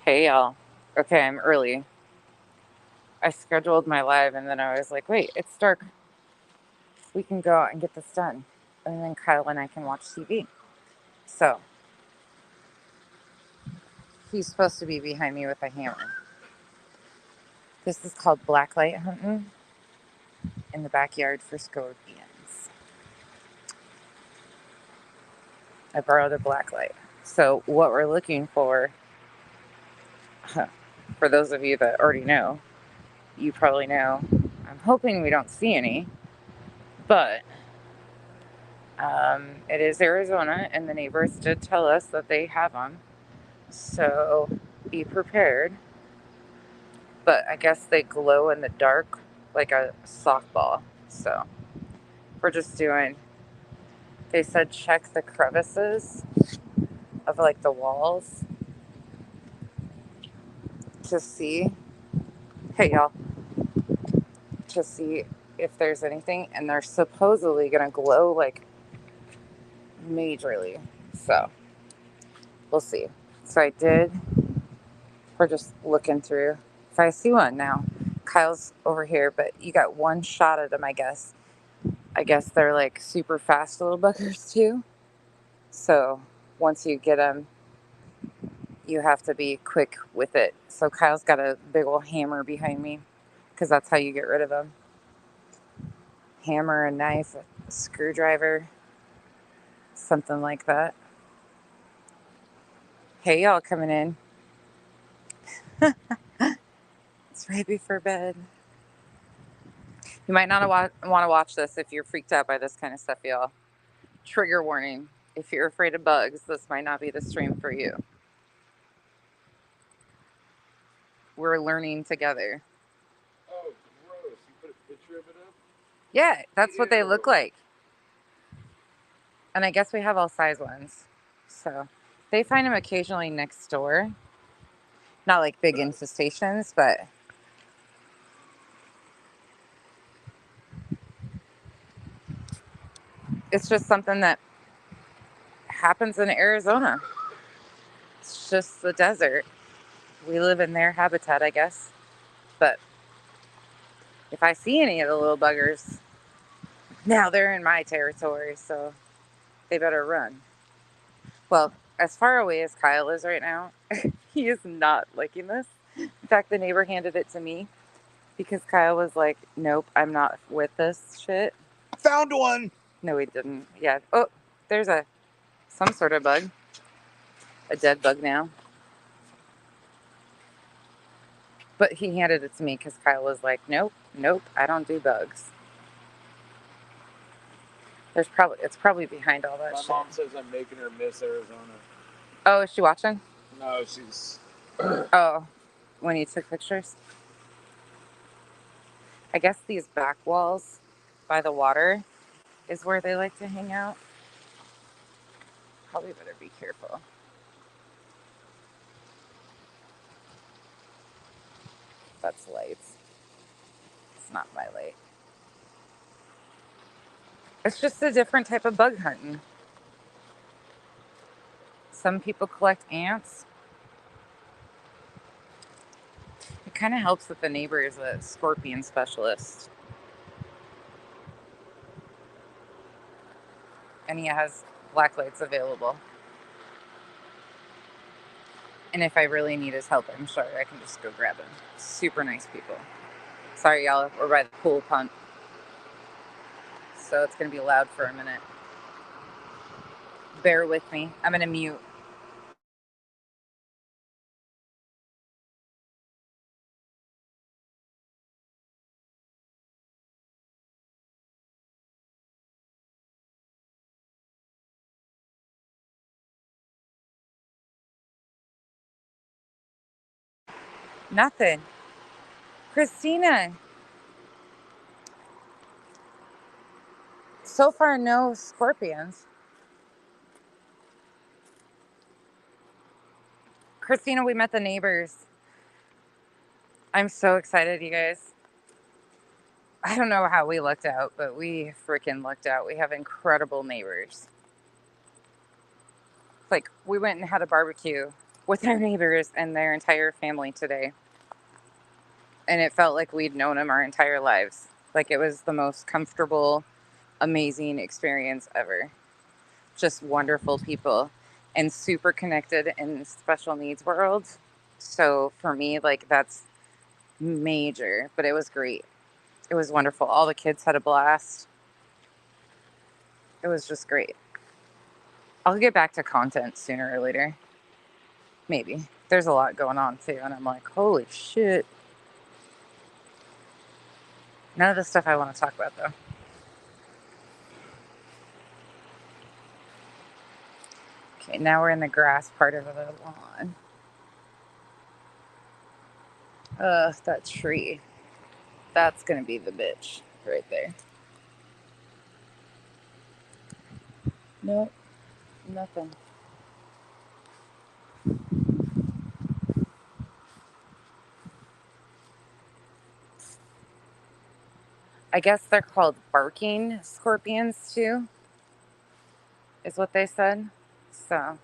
Hey y'all. Okay, I'm early. I scheduled my live and then I was like, wait, it's dark. We can go out and get this done. And then Kyle and I can watch TV. So he's supposed to be behind me with a hammer. This is called blacklight hunting in the backyard for scorpions. I borrowed a blacklight. So what we're looking for those of you that already know, you probably know. I'm hoping we don't see any, but it is Arizona, and the neighbors did tell us that they have them. So be prepared. But I guess they glow in the dark like a softball. So we're just doing, they said check the crevices of like the walls to see, hey y'all, to see if there's anything. And they're supposedly going to glow like majorly. So we'll see. So we're just looking through. If I see one now, Kyle's over here, but you got one shot at them, I guess. I guess they're like super fast little buggers too. So once you get them, you have to be quick with it. So Kyle's got a big old hammer behind me because that's how you get rid of them. Hammer, a knife, a screwdriver, something like that. Hey, y'all coming in. It's right before bed. You might not want to watch this if you're freaked out by this kind of stuff, y'all. Trigger warning. If you're afraid of bugs, this might not be the stream for you. We're learning together. Oh, gross. You put a picture of it up? Yeah, that's what they look like. And I guess we have all size ones. So they find them occasionally next door. Not like big infestations, but it's just something that happens in Arizona. It's just the desert. We live in their habitat, I guess. But if I see any of the little buggers, now they're in my territory, so they better run. Well, as far away as Kyle is right now, he is not liking this. In fact, the neighbor handed it to me because Kyle was like, nope, I'm not with this shit. Found one! No, he didn't. Yeah. Oh, there's some sort of bug. A dead bug now. But he handed it to me because Kyle was like, nope, I don't do bugs. It's probably behind all that shit. My mom says I'm making her miss Arizona. Oh, is she watching? No, she's... Oh, when you took pictures? I guess these back walls by the water is where they like to hang out. Probably better be careful. That's lights. It's not my light. It's just a different type of bug hunting. Some people collect ants. It kind of helps that the neighbor is a scorpion specialist. And he has black lights available. And if I really need his help, I'm sure I can just go grab him. Super nice people. Sorry, y'all, we're by the pool pump. So it's going to be loud for a minute. Bear with me. I'm going to mute. Nothing. Christina. So far, no scorpions. Christina, we met the neighbors. I'm so excited, you guys. I don't know how we lucked out, but we freaking lucked out. We have incredible neighbors. Like, we went and had a barbecue with our neighbors and their entire family today. And it felt like we'd known them our entire lives. Like it was the most comfortable, amazing experience ever. Just wonderful people and super connected in the special needs world. So for me, like that's major, but it was great. It was wonderful. All the kids had a blast. It was just great. I'll get back to content sooner or later. Maybe. There's a lot going on too. And I'm like, holy shit. None of the stuff I want to talk about though. Okay, now we're in the grass part of the lawn. That tree. That's going to be the bitch right there. Nope, nothing. I guess they're called barking scorpions too, is what they said. So,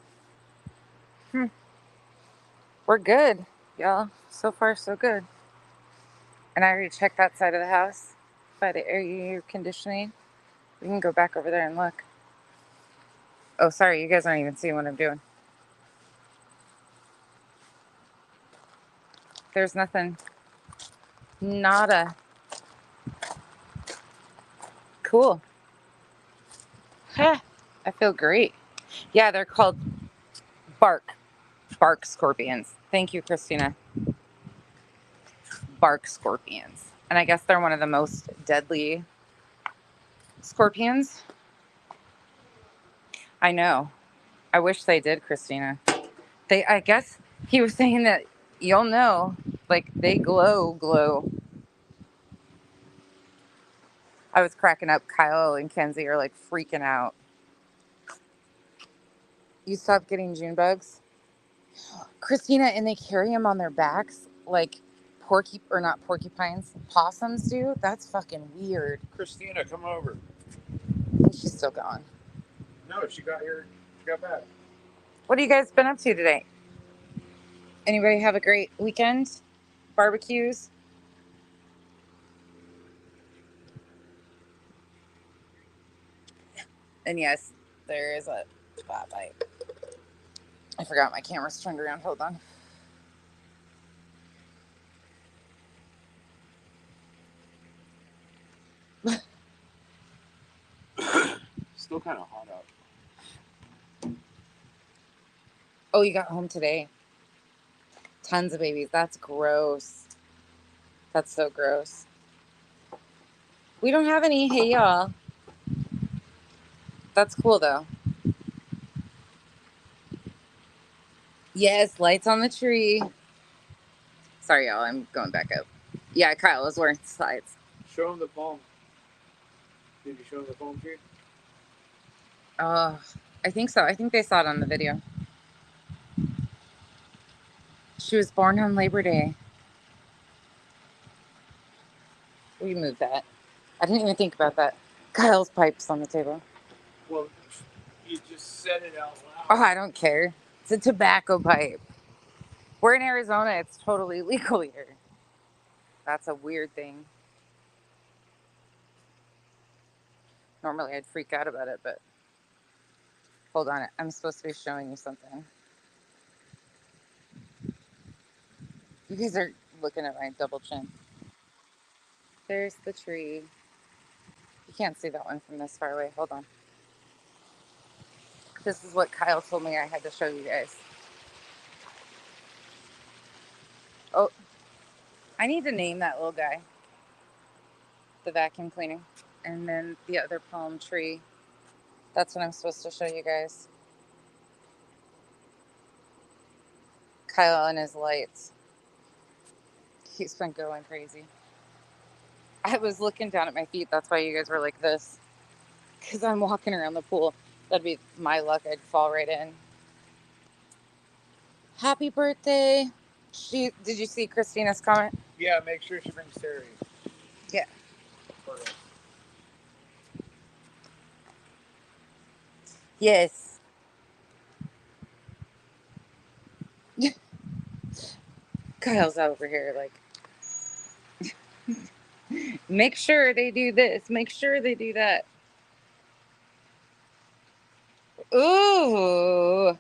we're good, y'all. So far, so good. And I already checked that side of the house by the air conditioning. We can go back over there and look. Oh, sorry, you guys aren't even seeing what I'm doing. There's nothing. Nada. Cool. Huh. I feel great. Yeah, they're called bark scorpions. Thank you, Christina. Bark scorpions. And I guess they're one of the most deadly scorpions. I know. I wish they did, Christina. I guess he was saying that you'll know, like they glow. I was cracking up. Kyle and Kenzie are like freaking out. You stopped getting June bugs? Christina, and they carry them on their backs like not porcupines, possums do. That's fucking weird. Christina, come over. I think she's still gone. No, she got here. She got back. What have you guys been up to today? Anybody have a great weekend? Barbecues? And yes, there is a spotlight. I forgot my camera's turned around. Hold on. Still kind of hot out. Oh, you got home today. Tons of babies. That's gross. That's so gross. We don't have any. Hey, y'all. That's cool, though. Yes, lights on the tree. Sorry, y'all. I'm going back up. Yeah, Kyle was wearing slides. Show him the palm. Did you show him the palm tree? I think so. I think they saw it on the video. She was born on Labor Day. We moved that. I didn't even think about that. Kyle's pipe's on the table. Well, you just said it out loud. Oh, I don't care. It's a tobacco pipe. We're in Arizona. It's totally legal here. That's a weird thing. Normally I'd freak out about it, but hold on. I'm supposed to be showing you something. You guys are looking at my double chin. There's the tree. You can't see that one from this far away. Hold on. This is what Kyle told me I had to show you guys. Oh, I need to name that little guy. The vacuum cleaning. And then the other palm tree. That's what I'm supposed to show you guys. Kyle and his lights. He's been going crazy. I was looking down at my feet. That's why you guys were like this. Because I'm walking around the pool. That'd be my luck. I'd fall right in. Happy birthday. Did you see Christina's comment? Yeah, make sure she brings Terry. Yeah. Yes. Kyle's over here like, make sure they do this, make sure they do that. Ooh,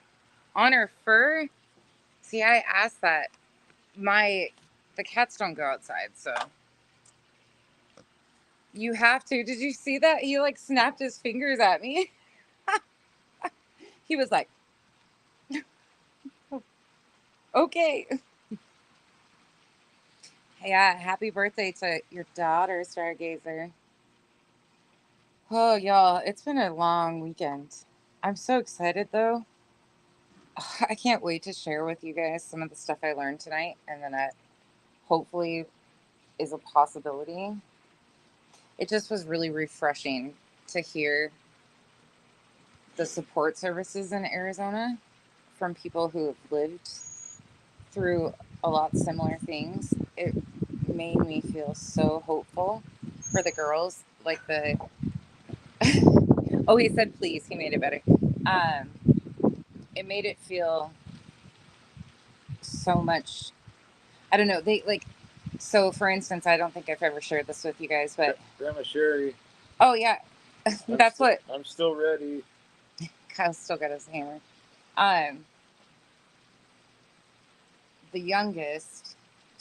on her fur. See, I asked that. The cats don't go outside, so you have to. Did you see that? He like snapped his fingers at me. He was like, okay. Yeah, happy birthday to your daughter, Stargazer. Oh, y'all, it's been a long weekend. I'm so excited though. I can't wait to share with you guys some of the stuff I learned tonight and then that hopefully is a possibility. It just was really refreshing to hear the support services in Arizona from people who have lived through a lot similar things. It made me feel so hopeful for the girls. Like the oh, he said please. He made it better. It made it feel so much. I don't know. They like. So, for instance, I don't think I've ever shared this with you guys, but Grandma Sherry. oh yeah, that's what I'm still ready. Kyle's still got his hammer. Um, the youngest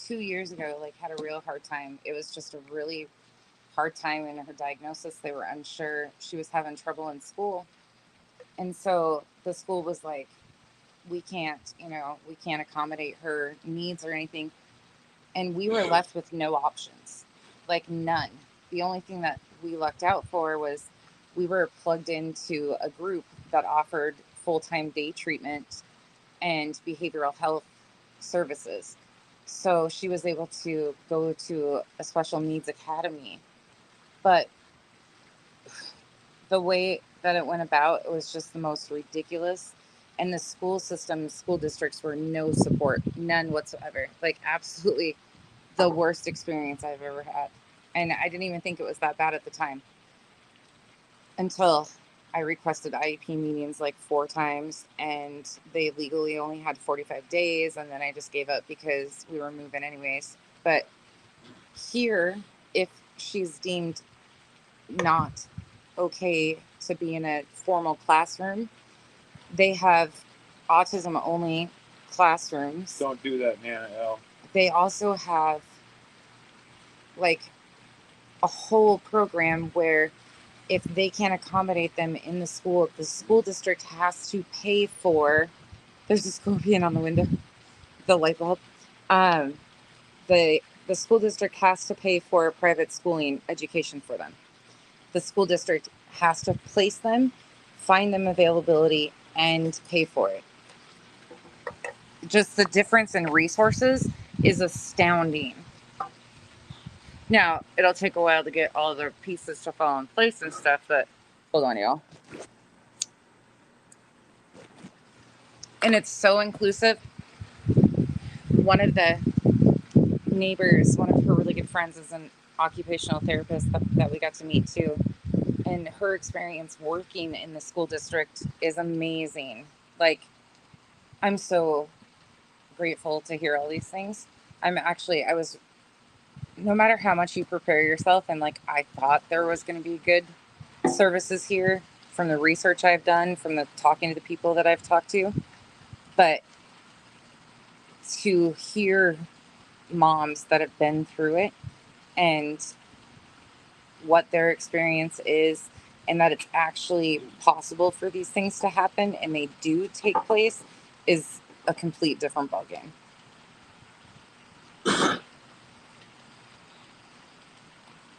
2 years ago, like had a real hard time. It was just a really hard time in her diagnosis. They were unsure. She was having trouble in school, and so the school was like, we can't, we can't accommodate her needs or anything. And we were left with no options, like none. The only thing that we lucked out for was we were plugged into a group that offered full-time day treatment and behavioral health services. So she was able to go to a special needs academy. But the way that it went about, it was just the most ridiculous. And the school districts were no support, none whatsoever. Like, absolutely the worst experience I've ever had. And I didn't even think it was that bad at the time until I requested IEP meetings like 4 times and they legally only had 45 days. And then I just gave up because we were moving anyways. But here, if she's deemed not okay to be in a formal classroom, they have autism only classrooms. Don't do that, Nana L. They also have like a whole program where if they can't accommodate them in the school district has to pay for. There's a scorpion on the window, the light bulb. Um, the school district has to pay for a private schooling education for them. The school district has to place them, find them availability, and pay for it. Just the difference in resources is astounding. Now, it'll take a while to get all the pieces to fall in place and stuff, but hold on, y'all. And it's so inclusive. One of the neighbors, one of her really good friends, is an occupational therapist that we got to meet too. And her experience working in the school district is amazing. Like, I'm so grateful to hear all these things. I was, no matter how much you prepare yourself, and like, I thought there was going to be good services here from the research I've done, from the talking to the people that I've talked to. But to hear moms that have been through it and what their experience is, and that it's actually possible for these things to happen and they do take place, is a complete different ballgame.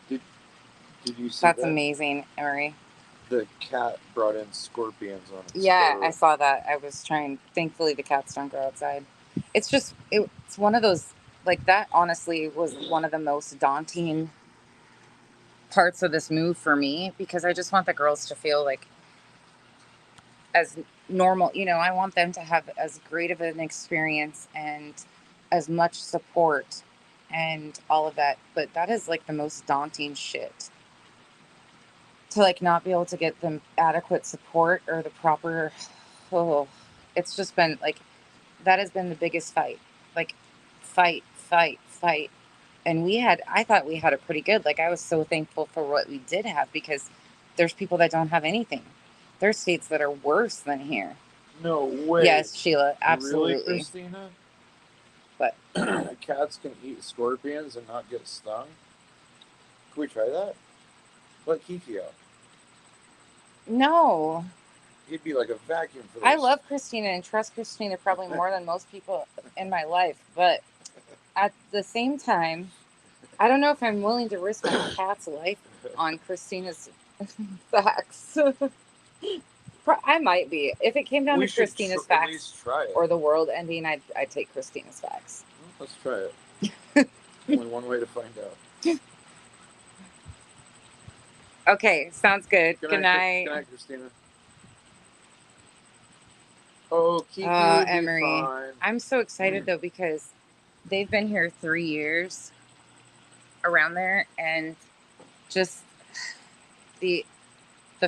Did you see That's that? amazing, Emery. The cat brought in scorpions on its Yeah, fur. I saw that. I was trying. Thankfully, the cats don't go outside. It's just, it's one of those, like, that honestly was one of the most daunting parts of this move for me, because I just want the girls to feel like as normal. I want them to have as great of an experience and as much support and all of that. But that is like the most daunting shit, to like not be able to get them adequate support or the proper. Oh, it's just been like that has been the biggest fight. Like, fight, fight, fight. And I thought we had it pretty good. Like, I was so thankful for what we did have because there's people that don't have anything. There's states that are worse than here. No way. Yes, Sheila, Really, absolutely. Christina? But Cats can eat scorpions and not get stung? Can we try that? Let Kiki out. no, He'd be like a vacuum for this. I love Christina and trust Christina probably more than most people in my life. But at the same time, I don't know if I'm willing to risk my cat's life on Christina's facts. I might be. If it came down We to should Christina's at facts least try it. or the world ending, I'd take Christina's facts. Let's try it. Only one way to find out. Okay, sounds good. Good Good night. night, Christina. Oh, Kiki would be Emery. fine. I'm so excited though because they've been here 3 years around there, and just the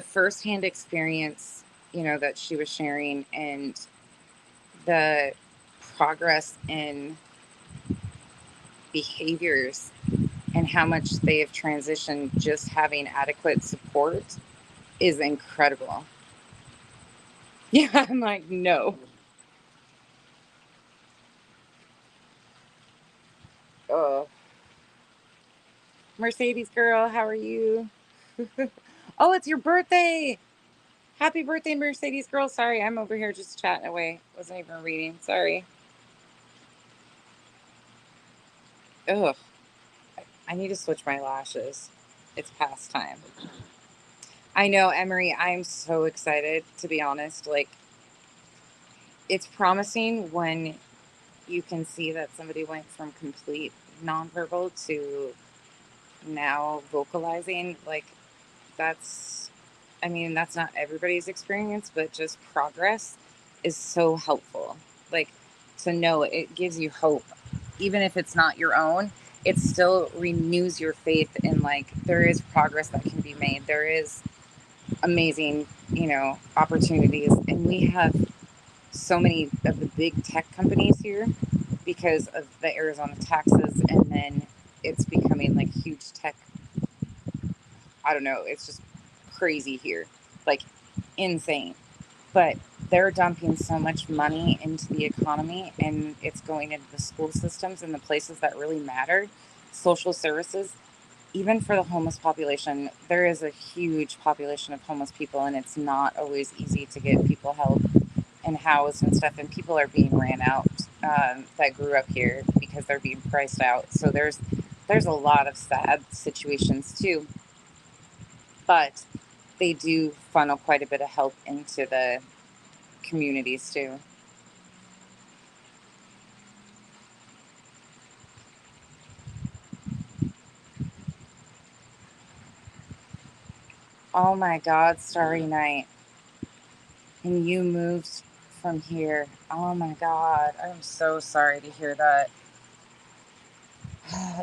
firsthand experience, that she was sharing, and the progress in behaviors and how much they have transitioned just having adequate support is incredible. Yeah, I'm like, no. Oh, Mercedes girl, how are you? Oh, it's your birthday. Happy birthday, Mercedes girl. Sorry, I'm over here just chatting away. Wasn't even reading. Sorry. Ugh. I need to switch my lashes. It's past time. I know, Emery, I'm so excited, to be honest. Like, it's promising when you can see that somebody went from complete nonverbal to now vocalizing. Like, that's not everybody's experience, but just progress is so helpful. Like, to know it gives you hope, even if it's not your own. It still renews your faith in, like, there is progress that can be made. There is amazing, opportunities, and we have so many of the big tech companies here because of the Arizona taxes, and then it's becoming like huge tech. I don't know, it's just crazy here, like insane. But they're dumping so much money into the economy, and it's going into the school systems and the places that really matter, social services. Even for the homeless population, there is a huge population of homeless people, and it's not always easy to get people help and housed and stuff. And people are being ran out that grew up here because they're being priced out. So there's a lot of sad situations too, but they do funnel quite a bit of help into the communities too. Oh my God, Starry Night. And you moved from here. Oh my God. I'm so sorry to hear that.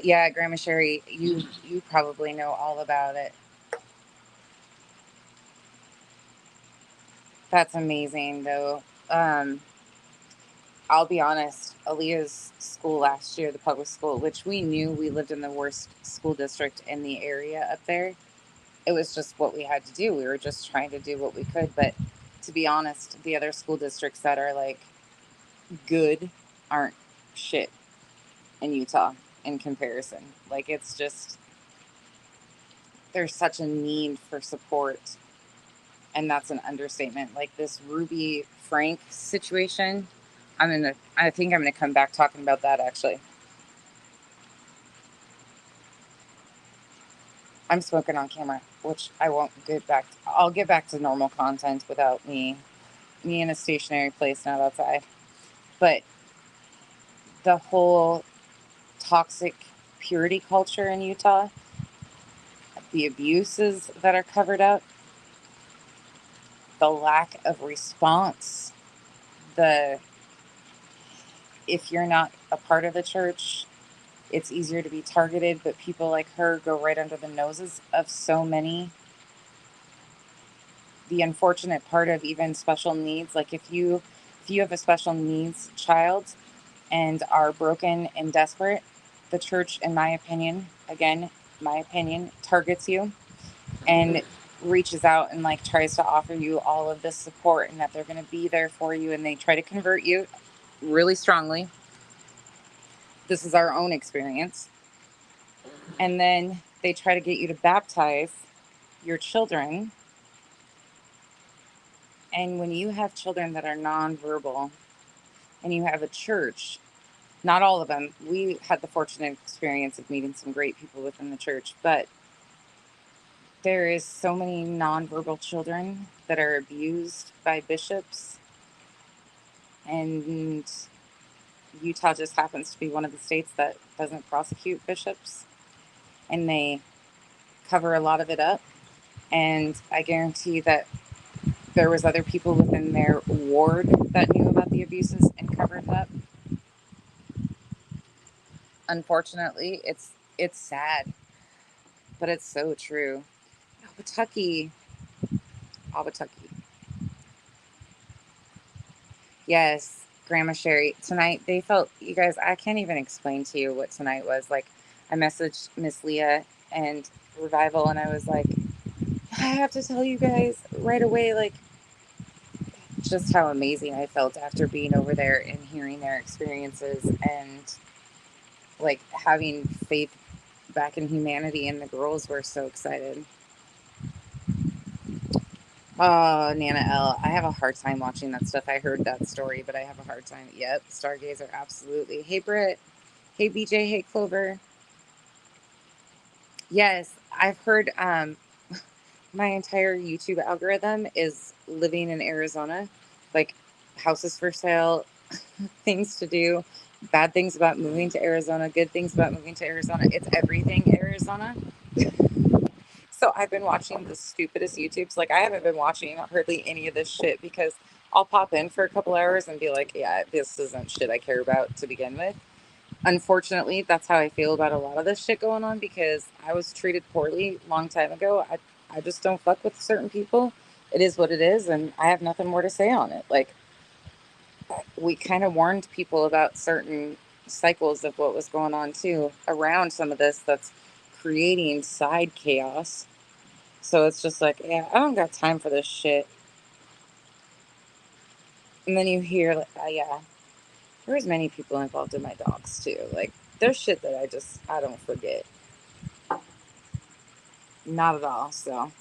Yeah, Grandma Sherry, you probably know all about it. That's amazing though. I'll be honest, Aaliyah's school last year, the public school, which we knew we lived in the worst school district in the area up there. It was just what we had to do. We were just trying to do what we could. But to be honest, the other school districts that are like good aren't shit in Utah in comparison. Like, it's just, there's such a need for support. And that's an understatement. Like this Ruby Frank situation, I think I'm gonna come back talking about that actually. I'm smoking on camera, which I won't get back. I'll get back to normal content without me in a stationary place, not outside. But the whole toxic purity culture in Utah, the abuses that are covered up, the lack of response, the if you're not a part of the church, it's easier to be targeted, but people like her go right under the noses of so many. The unfortunate part of even special needs, like if you If you have a special needs child and are broken and desperate, the church, in my opinion, again, my opinion, targets you and reaches out and like tries to offer you all of this support and that they're going to be there for you, and they try to convert you really strongly. This is our own experience. And then they try to get you to baptize your children. And when you have children that are nonverbal and you have a church, not all of them, we had the fortunate experience of meeting some great people within the church, but there is so many nonverbal children that are abused by bishops, and Utah just happens to be one of the states that doesn't prosecute bishops, and they cover a lot of it up. And I guarantee that there was other people within their ward that knew about the abuses and covered it up. Unfortunately, it's sad, but it's so true. Albuquerque, Albuquerque. Yes, Grandma Sherry. Tonight they felt, you guys, I can't even explain to you what tonight was. Like, I messaged Miss Leah and Revival, and I was like, I have to tell you guys right away, like, just how amazing I felt after being over there and hearing their experiences and like having faith back in humanity. And the girls were so excited. Oh, Nana L. I have a hard time watching that stuff. I heard that story, but I have a hard time. Yep, Stargazer, absolutely. Hey, Britt. Hey, BJ. Hey, Clover. Yes, I've heard my entire YouTube algorithm is living in Arizona. Like, houses for sale, things to do, bad things about moving to Arizona, good things about moving to Arizona. It's everything Arizona. So I've been watching the stupidest YouTubes. Like, I haven't been watching hardly any of this shit because I'll pop in for a couple hours and be like, yeah, this isn't shit I care about to begin with. Unfortunately, that's how I feel about a lot of this shit going on because I was treated poorly a long time ago. I just don't fuck with certain people. It is what it is, and I have nothing more to say on it. Like, we kind of warned people about certain cycles of what was going on too around some of this that's creating side chaos. So it's just like, yeah, I don't got time for this shit. And then you hear, like, yeah, there was many people involved in my dogs too. Like, there's shit that I don't forget. Not at all. So,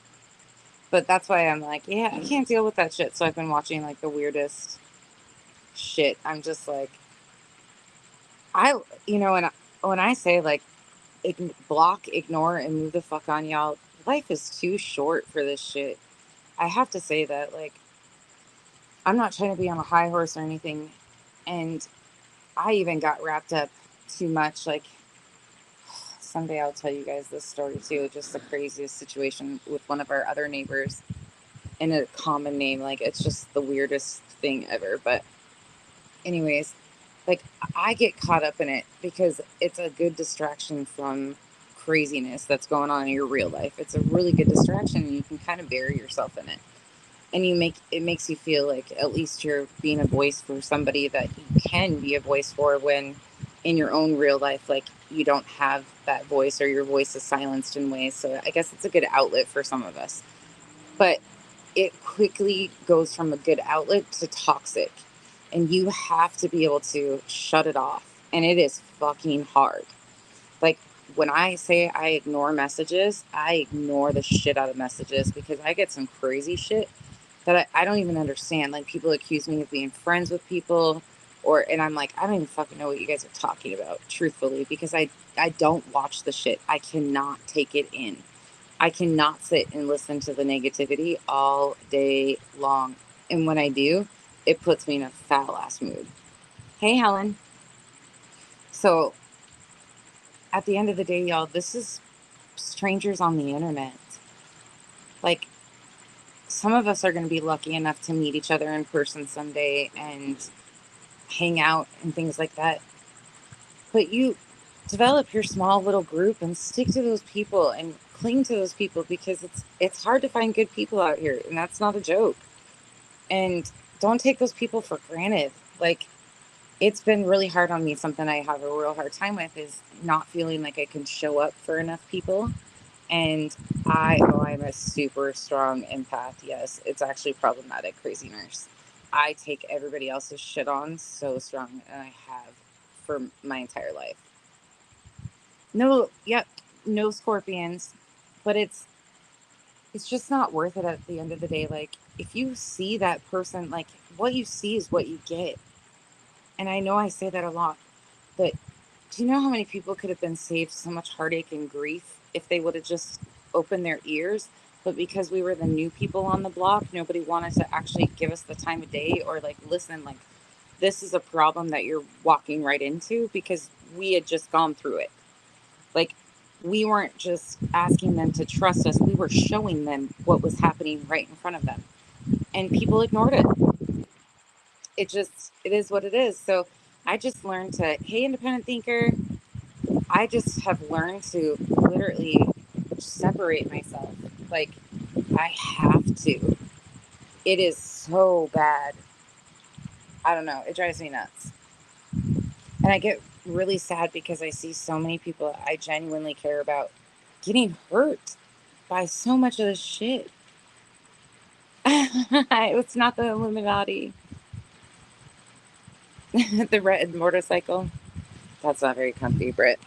but that's why I'm like, yeah, I can't deal with that shit. So I've been watching like the weirdest shit. I'm just like, when I say like, block, ignore, and move the fuck on, y'all. Life is too short for this shit. I have to say that. Like, I'm not trying to be on a high horse or anything. And I even got wrapped up too much. Like, someday I'll tell you guys this story too. Just the craziest situation with one of our other neighbors in a common name. Like, it's just the weirdest thing ever. But, anyways, like, I get caught up in it because it's a good distraction from craziness that's going on in your real life. It's a really good distraction, and you can kind of bury yourself in it. And it makes you feel like at least you're being a voice for somebody that you can be a voice for, when in your own real life, like, you don't have that voice, or your voice is silenced in ways. So I guess it's a good outlet for some of us. But it quickly goes from a good outlet to toxic. And you have to be able to shut it off. And it is fucking hard. Like, when I say I ignore messages, I ignore the shit out of messages because I get some crazy shit that I don't even understand. Like, people accuse me of being friends with people, and I'm like, I don't even fucking know what you guys are talking about, truthfully, because I don't watch the shit. I cannot take it in. I cannot sit and listen to the negativity all day long. And when I do, it puts me in a foul ass mood. Hey, Helen. So at the end of the day, y'all, this is strangers on the internet. Like, some of us are going to be lucky enough to meet each other in person someday and hang out and things like that. But you develop your small little group and stick to those people and cling to those people, because it's hard to find good people out here, and that's not a joke. And don't take those people for granted. Like, it's been really hard on me. Something I have a real hard time with is not feeling like I can show up for enough people. And I'm a super strong empath. Yes, it's actually problematic, crazy nurse. I take everybody else's shit on so strong, and I have for my entire life. No, yep, no scorpions, but it's just not worth it at the end of the day. Like, if you see that person, like, what you see is what you get. And I know I say that a lot, but do you know how many people could have been saved so much heartache and grief if they would have just opened their ears? But because we were the new people on the block, nobody wanted to actually give us the time of day or like, listen, like, this is a problem that you're walking right into, because we had just gone through it. Like, we weren't just asking them to trust us, we were showing them what was happening right in front of them. And people ignored it. It is what it is. So I just learned to, hey, independent thinker, I just have learned to literally separate myself. Like, I have to. It is so bad. I don't know. It drives me nuts. And I get really sad because I see so many people I genuinely care about getting hurt by so much of this shit. It's not the Illuminati. The red motorcycle. That's not very comfy, Britt.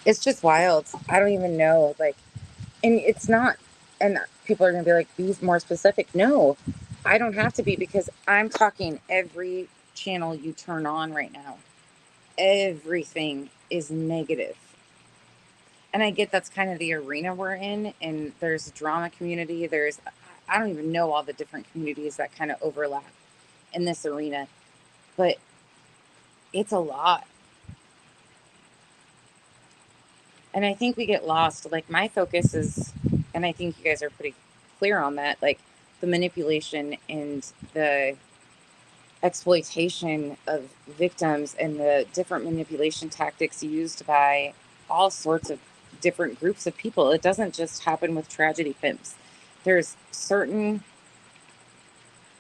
It's just wild. I don't even know. Like, and it's not, and people are going to be like, be more specific. No, I don't have to be, because I'm talking every channel you turn on right now. Everything is negative. And I get that's kind of the arena we're in. And there's a drama community. I don't even know all the different communities that kind of overlap in this arena. But it's a lot. And I think we get lost. Like, my focus is, and I think you guys are pretty clear on that, like, the manipulation and the exploitation of victims and the different manipulation tactics used by all sorts of different groups of people. It doesn't just happen with tragedy pimps. There's certain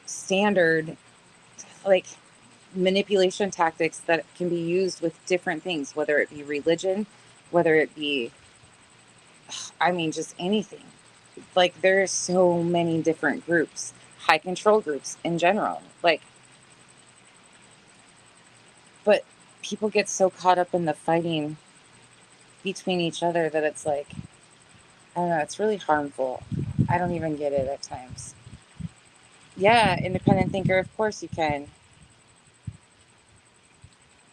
standard, like, manipulation tactics that can be used with different things, whether it be religion, whether it be, I mean, just anything. Like, there's so many different groups, high control groups in general. Like, but people get so caught up in the fighting between each other that it's like, I don't know, it's really harmful. I don't even get it at times. Yeah, independent thinker, of course you can.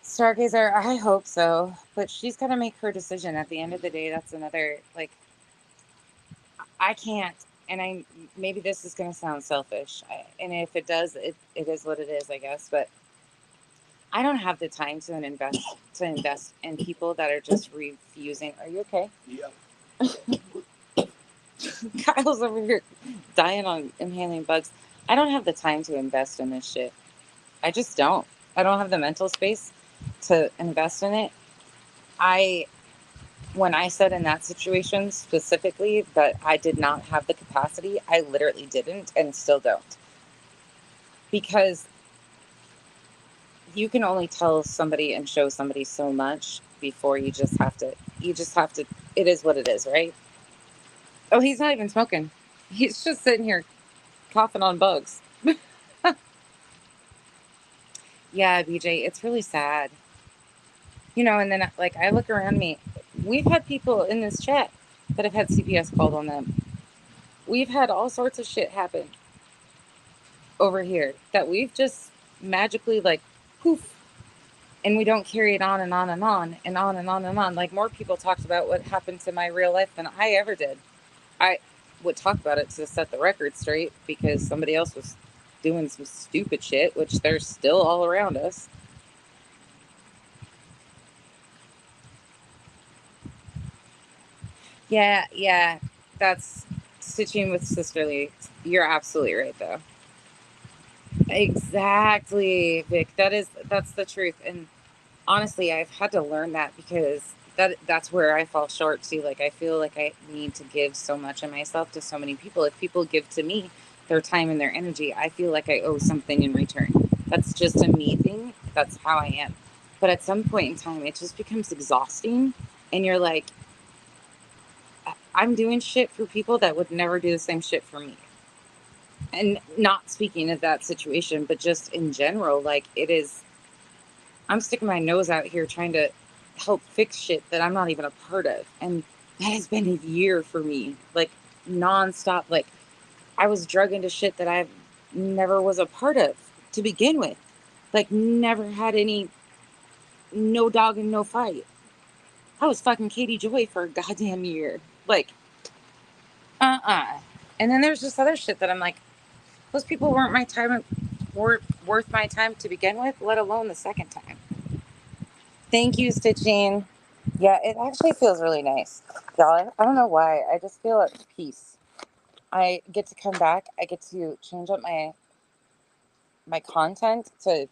Stargazer, I hope so. But she's got to make her decision. At the end of the day, that's another, like, I can't. And maybe this is going to sound selfish. And if it does, it is what it is, I guess. But I don't have the time to invest in people that are just refusing. Are you okay? Yeah. Kyle's over here dying on inhaling bugs. I don't have the time to invest in this shit. I just don't. I don't have the mental space to invest in it. When I said in that situation specifically that I did not have the capacity, I literally didn't and still don't. Because you can only tell somebody and show somebody so much before you just have to, it is what it is, right? Oh, he's not even smoking. He's just sitting here coughing on bugs. Yeah, BJ, it's really sad. And then, like, I look around me. We've had people in this chat that have had CPS called on them. We've had all sorts of shit happen over here that we've just magically, like, poof, and we don't carry it on and on and on and on and on and on. Like, more people talked about what happened to my real life than I ever did. I would talk about it to set the record straight because somebody else was doing some stupid shit, which they're still all around us. Yeah, that's stitching with sisterly. You're absolutely right, though. Exactly, Vic. That's the truth. And honestly, I've had to learn that because that's where I fall short too. Like, I feel like I need to give so much of myself to so many people. If people give to me, their time and their energy, I feel like I owe something in return. That's just a me thing. That's how I am. But at some point in time, it just becomes exhausting. And you're like, I'm doing shit for people that would never do the same shit for me. And not speaking of that situation, but just in general, like it is, I'm sticking my nose out here trying to help fix shit that I'm not even a part of. And that has been a year for me, like nonstop. Like I was drug into shit that I never was a part of to begin with. Like never had any, no dog and no fight. I was fucking Katie Joy for a goddamn year. Like, And then there's just other shit that I'm like, those people weren't my time, weren't worth my time to begin with, let alone the second time. Thank you, Stitching. Yeah, it actually feels really nice. Y'all, I don't know why. I just feel at peace. I get to come back. I get to change up my content to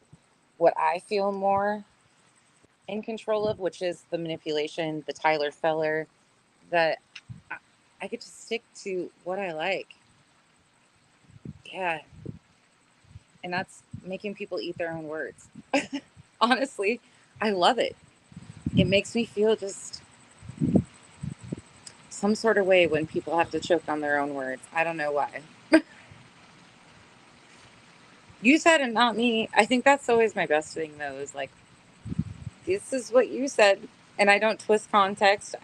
what I feel more in control of, which is the manipulation, the Tyler Feller, that I get to stick to what I like. Yeah. And that's making people eat their own words. Honestly, I love it. It makes me feel just some sort of way when people have to choke on their own words. I don't know why. You said and not me. I think that's always my best thing though, is like, this is what you said. And I don't twist context.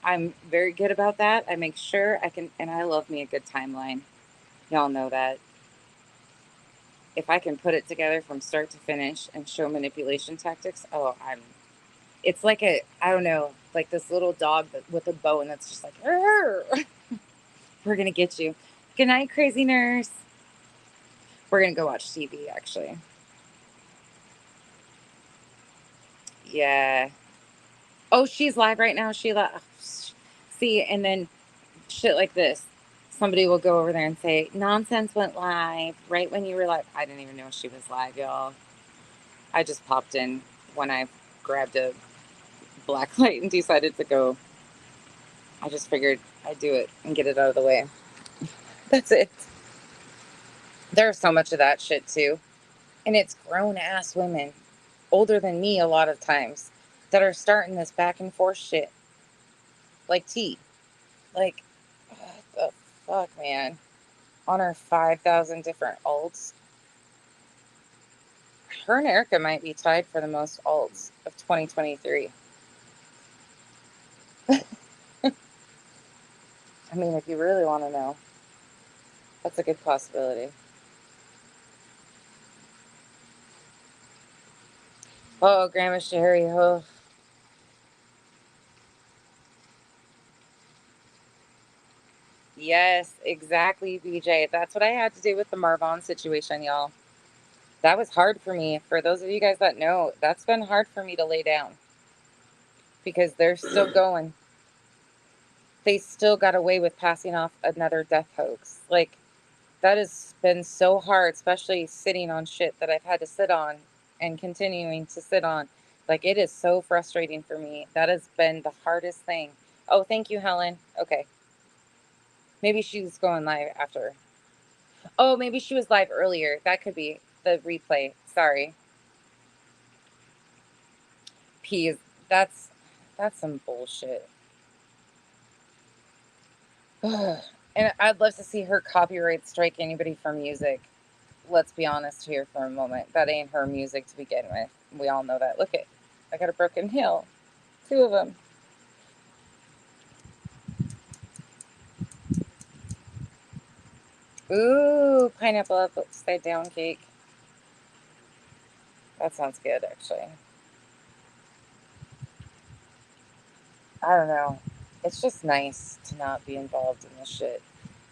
I'm very good about that. I make sure I can, and I love me a good timeline. Y'all know that. If I can put it together from start to finish and show manipulation tactics, it's like I don't know, like this little dog with a bone that's just like, we're going to get you. Good night, crazy nurse. We're going to go watch TV, actually. Yeah. Oh, she's live right now. See, and then shit like this. Somebody will go over there and say, nonsense went live right when you were live. I didn't even know she was live, y'all. I just popped in when I grabbed a black light and decided to go. I just figured I'd do it and get it out of the way. That's it. There's so much of that shit too. And it's grown ass women, older than me a lot of times, that are starting this back and forth shit. Like T. Like, what the fuck, man? On her 5,000 different alts. Her and Erica might be tied for the most alts of 2023. I mean, if you really want to know, that's a good possibility. Oh, Grandma Sherry. Oh. Yes, exactly, BJ. That's what I had to do with the Marvon situation, y'all. That was hard for me. For those of you guys that know, that's been hard for me to lay down because they're still going. They still got away with passing off another death hoax. Like, that has been so hard, especially sitting on shit that I've had to sit on and continuing to sit on. Like, it is so frustrating for me. That has been the hardest thing. Oh, thank you, Helen. Okay. Maybe she's going live after. Oh, maybe she was live earlier. That could be the replay. Sorry. Peas. That's some bullshit. And I'd love to see her copyright strike anybody for music. Let's be honest here for a moment. That ain't her music to begin with. We all know that. Look at, I got a broken heel. 2 of them. Ooh, pineapple upside down cake. That sounds good, actually. I don't know. It's just nice to not be involved in this shit.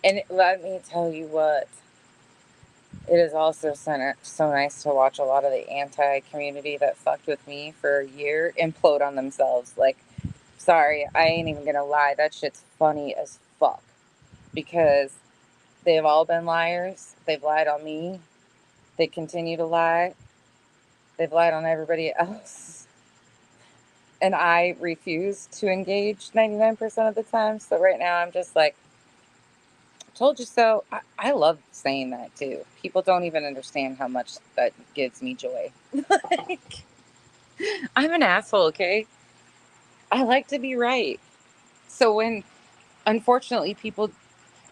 And let me tell you what, it is also so nice to watch a lot of the anti-community that fucked with me for a year implode on themselves. Like, sorry, I ain't even gonna lie. That shit's funny as fuck. Because they've all been liars. They've lied on me. They continue to lie. They've lied on everybody else. And I refuse to engage 99% of the time. So right now I'm just like Told you so. I love saying that too. People don't even understand how much that gives me joy. Like, I'm an asshole, okay? I like to be right. So when unfortunately people,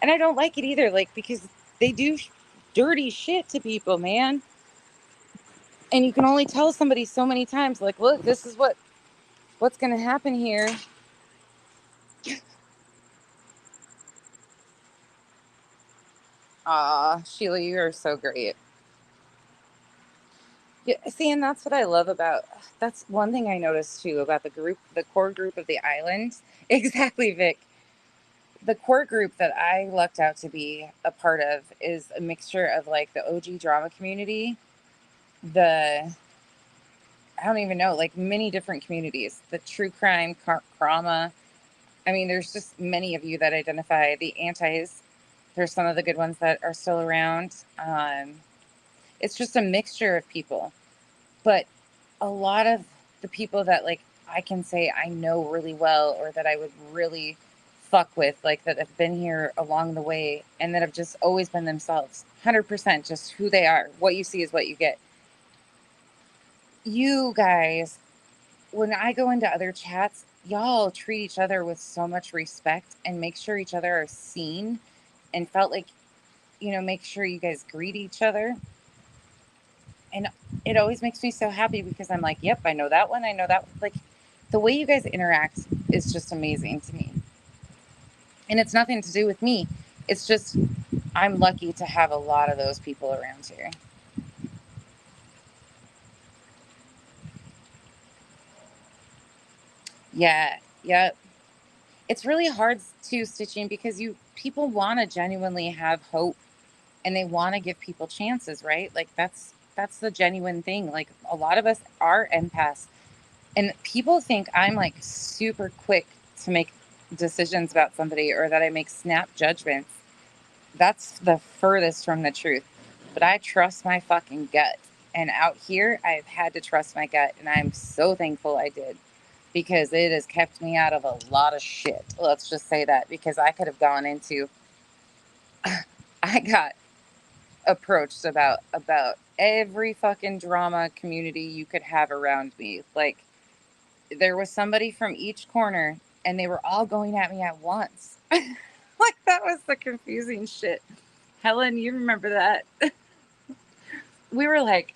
and I don't like it either, like, because they do dirty shit to people, man. And you can only tell somebody so many times, like, look, this is what's going to happen here. Ah, Sheila, you are so great. Yeah, see, and that's what I love about. That's one thing I noticed too about the group, the core group of the island. Exactly, Vic. The core group that I lucked out to be a part of is a mixture of like the OG drama community, the I don't even know, like many different communities, the true crime, drama. I mean, there's just many of you that identify the antis. There's some of the good ones that are still around. It's just a mixture of people. But a lot of the people that like I can say I know really well or that I would really fuck with, like that have been here along the way and that have just always been themselves, 100% just who they are. What you see is what you get. You guys, when I go into other chats, y'all treat each other with so much respect and make sure each other are seen and felt like, make sure you guys greet each other. And it always makes me so happy because I'm like, yep, I know that one. I know that. Like, the way you guys interact is just amazing to me. And it's nothing to do with me. It's just, I'm lucky to have a lot of those people around here. Yeah. Yeah. It's really hard to stitching because people want to genuinely have hope and they want to give people chances, right? Like that's the genuine thing. Like a lot of us are empaths. And people think I'm like super quick to make decisions about somebody or that I make snap judgments. That's the furthest from the truth. But I trust my fucking gut. And out here, I've had to trust my gut. And I'm so thankful I did because it has kept me out of a lot of shit. Let's just say that because I could have gone into, I got approached about every fucking drama community you could have around me. Like, there was somebody from each corner and they were all going at me at once. Like that was the confusing shit. Helen, you remember that? We were like,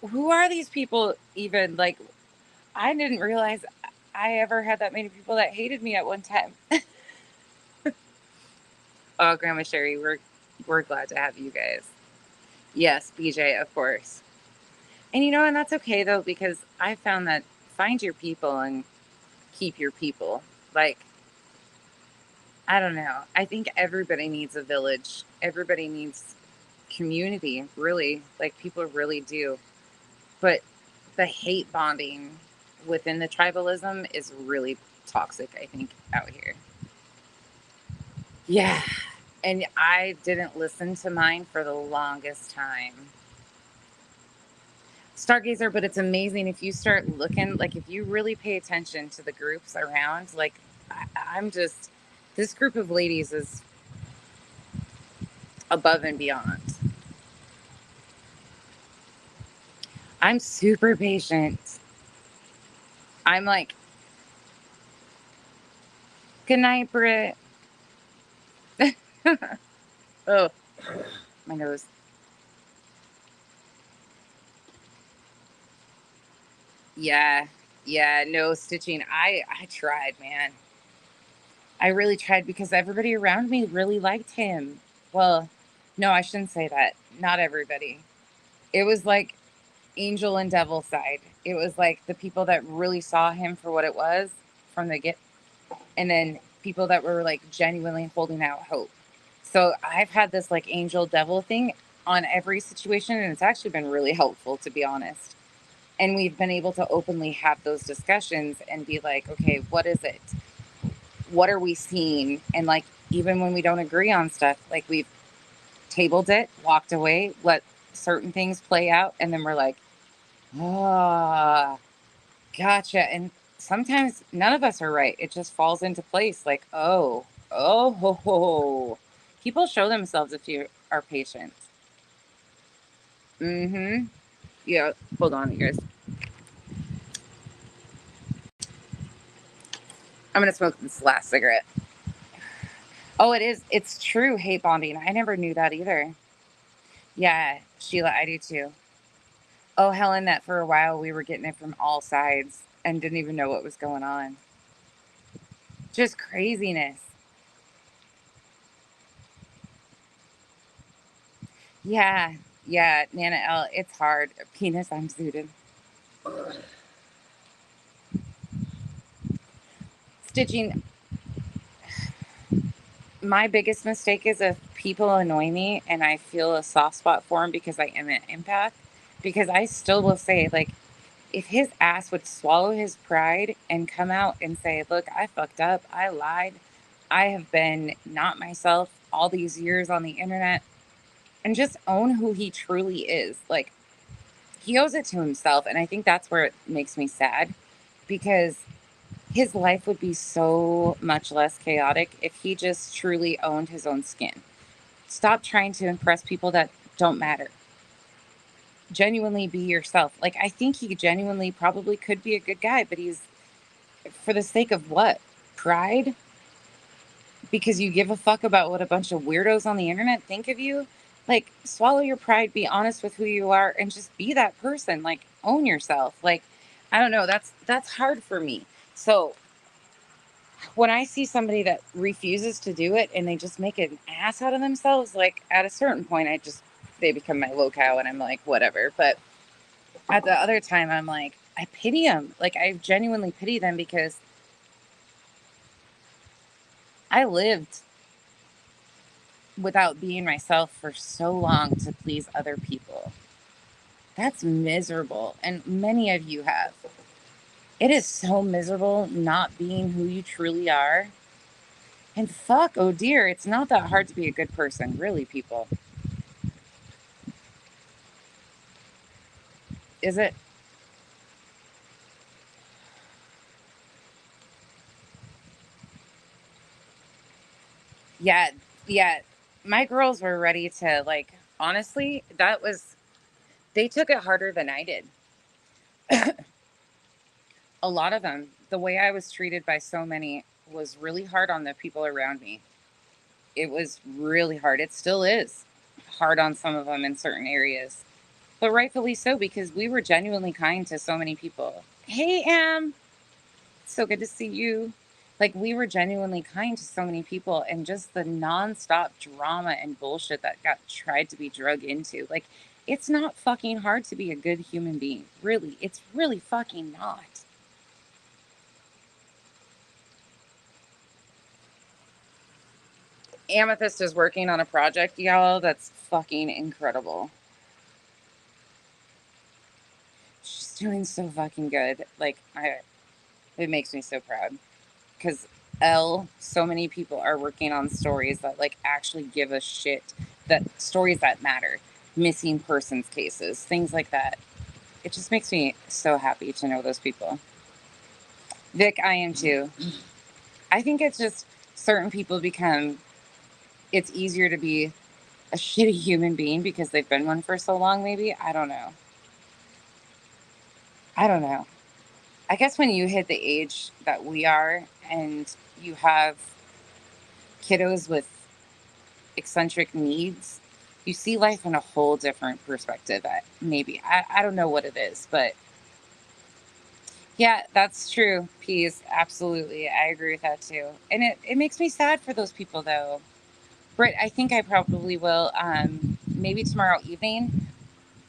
who are these people even? Like, I didn't realize I ever had that many people that hated me at one time. Oh, Grandma Sherry, we're glad to have you guys. Yes, BJ, of course. And and that's okay though, because I found that find your people and keep your people. Like, I don't know. I think everybody needs a village. Everybody needs community, really. Like, people really do. But the hate bonding within the tribalism is really toxic, I think, out here. Yeah. And I didn't listen to mine for the longest time. Stargazer, but it's amazing if you start looking, like, if you really pay attention to the groups around, like, I'm just, this group of ladies is above and beyond. I'm super patient. I'm like, good night, Britt. Oh, my nose. Yeah, yeah, no stitching. I tried, man. I really tried because everybody around me really liked him. Well, no, I shouldn't say that. Not everybody. It was like angel and devil side. It was like the people that really saw him for what it was from the get, and then people that were like genuinely holding out hope. So I've had this like angel devil thing on every situation, and it's actually been really helpful, to be honest. And we've been able to openly have those discussions and be like, okay, what is it? What are we seeing? And like, even when we don't agree on stuff, like we've tabled it, walked away, let certain things play out, and then we're like, oh, gotcha. And sometimes none of us are right. It just falls into place like, oh. Oh, ho, ho. People show themselves if you are patient. Mm-hmm. Yeah. Hold on, guys. I'm gonna smoke this last cigarette. Oh, it is. It's true hate bonding. I never knew that either. Yeah, Sheila, I do too. Oh, Helen, that for a while we were getting it from all sides and didn't even know what was going on. Just craziness. Yeah, yeah, Nana L, it's hard. Penis, I'm suited. Stitching, my biggest mistake is if people annoy me and I feel a soft spot for him because I am an empath, because I still will say, like, if his ass would swallow his pride and come out and say, look, I fucked up, I lied, I have been not myself all these years on the internet, and just own who he truly is. Like, he owes it to himself. And I think that's where it makes me sad, because his life would be so much less chaotic if he just truly owned his own skin. Stop trying to impress people that don't matter. Genuinely be yourself. Like, I think he genuinely probably could be a good guy, but he's, for the sake of what? Pride? Because you give a fuck about what a bunch of weirdos on the internet think of you? Like, swallow your pride, be honest with who you are, and just be that person. Like, own yourself. Like, I don't know, that's hard for me. So when I see somebody that refuses to do it and they just make an ass out of themselves, like, at a certain point, they become my locale and I'm like, whatever. But at the other time, I'm like, I pity them. Like, I genuinely pity them, because I lived without being myself for so long to please other people. That's miserable. And many of you have. It is so miserable not being who you truly are. And fuck, oh dear, it's not that hard to be a good person, really, people. Is it? Yeah, yeah. My girls were ready to, like, honestly, they took it harder than I did. A lot of them, the way I was treated by so many was really hard on the people around me. It was really hard. It still is hard on some of them in certain areas, but rightfully so, because we were genuinely kind to so many people. Hey, Am, so good to see you. Like, we were genuinely kind to so many people, and just the nonstop drama and bullshit that got tried to be drug into. Like, it's not fucking hard to be a good human being. Really, it's really fucking not. Amethyst is working on a project, y'all, that's fucking incredible. She's doing so fucking good. Like, it makes me so proud, because so many people are working on stories that, like, actually give a shit, that stories that matter, missing persons cases, things like that. It just makes me so happy to know those people. Vic, I am too. I think it's just certain people it's easier to be a shitty human being because they've been one for so long, maybe. I don't know. I don't know. I guess when you hit the age that we are and you have kiddos with eccentric needs, you see life in a whole different perspective. Maybe. I don't know what it is, but yeah, that's true. Peace. Absolutely. I agree with that too. And it makes me sad for those people, though. Britt, I think I probably will, maybe tomorrow evening.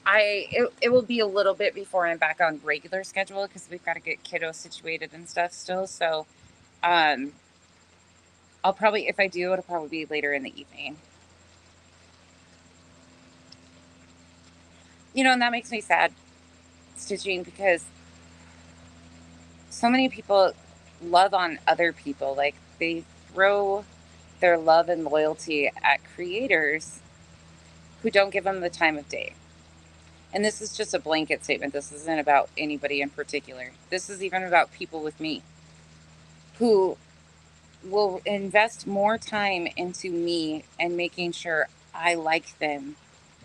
It will be a little bit before I'm back on regular schedule, because we've got to get kiddos situated and stuff still. So um, I'll probably, if I do, it'll probably be later in the evening. And that makes me sad, Stitching, because so many people love on other people. Like, they throw their love and loyalty at creators who don't give them the time of day. And this is just a blanket statement. This isn't about anybody in particular. This is even about people with me who will invest more time into me and making sure I like them